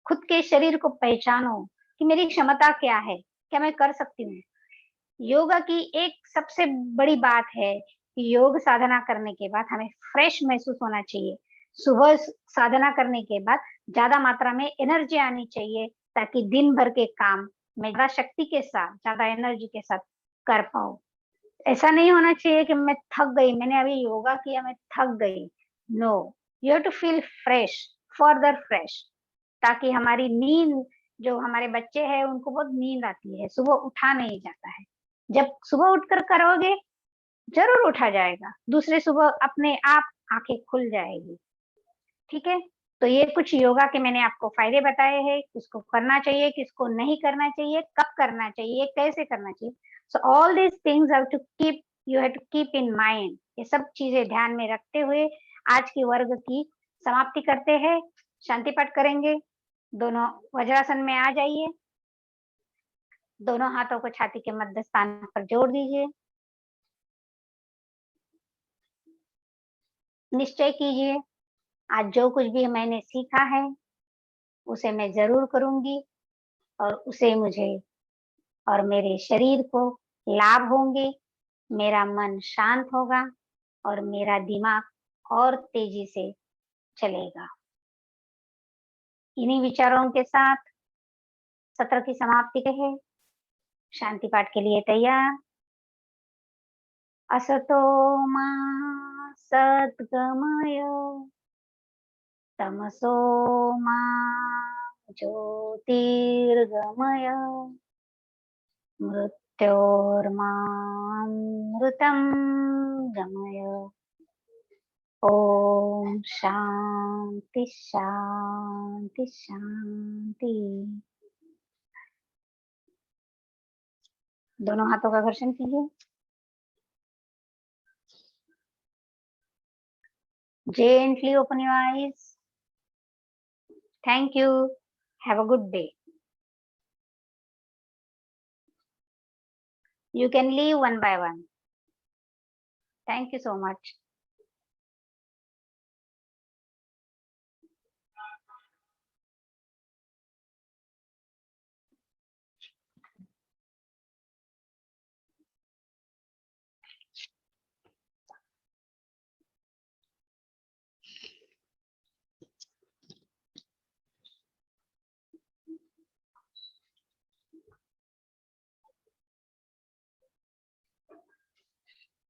खुद के शरीर को पहचानो कि मेरी क्षमता क्या है, क्या मैं कर सकती हूँ। योगा की एक सबसे बड़ी बात है कि योग साधना करने के बाद हमें फ्रेश महसूस होना चाहिए। सुबह साधना करने के बाद ज्यादा मात्रा में एनर्जी आनी चाहिए, ताकि दिन भर के काम मैं ज्यादा शक्ति के साथ, ज्यादा एनर्जी के साथ कर पाऊँ। ऐसा नहीं होना चाहिए कि मैं थक गई, मैंने अभी योगा किया, मैं थक गई। No, you have to feel fresh, further fresh, ताकि हमारी नींद, जो हमारे बच्चे हैं उनको बहुत नींद आती है, सुबह उठा नहीं जाता है। जब सुबह उठकर करोगे जरूर उठा जाएगा, दूसरे सुबह अपने आप आंखें खुल जाएगी। ठीक है, तो ये कुछ योगा के मैंने आपको फायदे बताए हैं, किसको करना चाहिए, किसको नहीं करना चाहिए, कब करना चाहिए, कैसे करना चाहिए। So all these things have to keep, you have to keep in mind. ये सब चीजें ध्यान में रखते हुए आज की वर्ग की समाप्ति करते हैं। शांति पाठ करेंगे। दोनों वज्रासन में आ जाइए। दोनों हाथों को छाती के मध्य स्थान पर जोड़ दीजिए। निश्चय कीजिए, आज जो कुछ भी मैंने सीखा है उसे मैं जरूर करूंगी और उसे मुझे और मेरे शरीर को लाभ होंगे। मेरा मन शांत होगा और मेरा दिमाग और तेजी से चलेगा। इन्हीं विचारों के साथ सत्र की समाप्ति के है। शांति पाठ के लिए तैयार। असतो मा सद्गमय, तमसो मा ज्योतिर्गमय, मृत्योर्मामृतं गमय। ओम शांति शांति शांति। दोनों हाथों का घर्षण कीजिए। Gently open your eyes. Thank you. Have a good day. You can leave one by one. Thank you so much.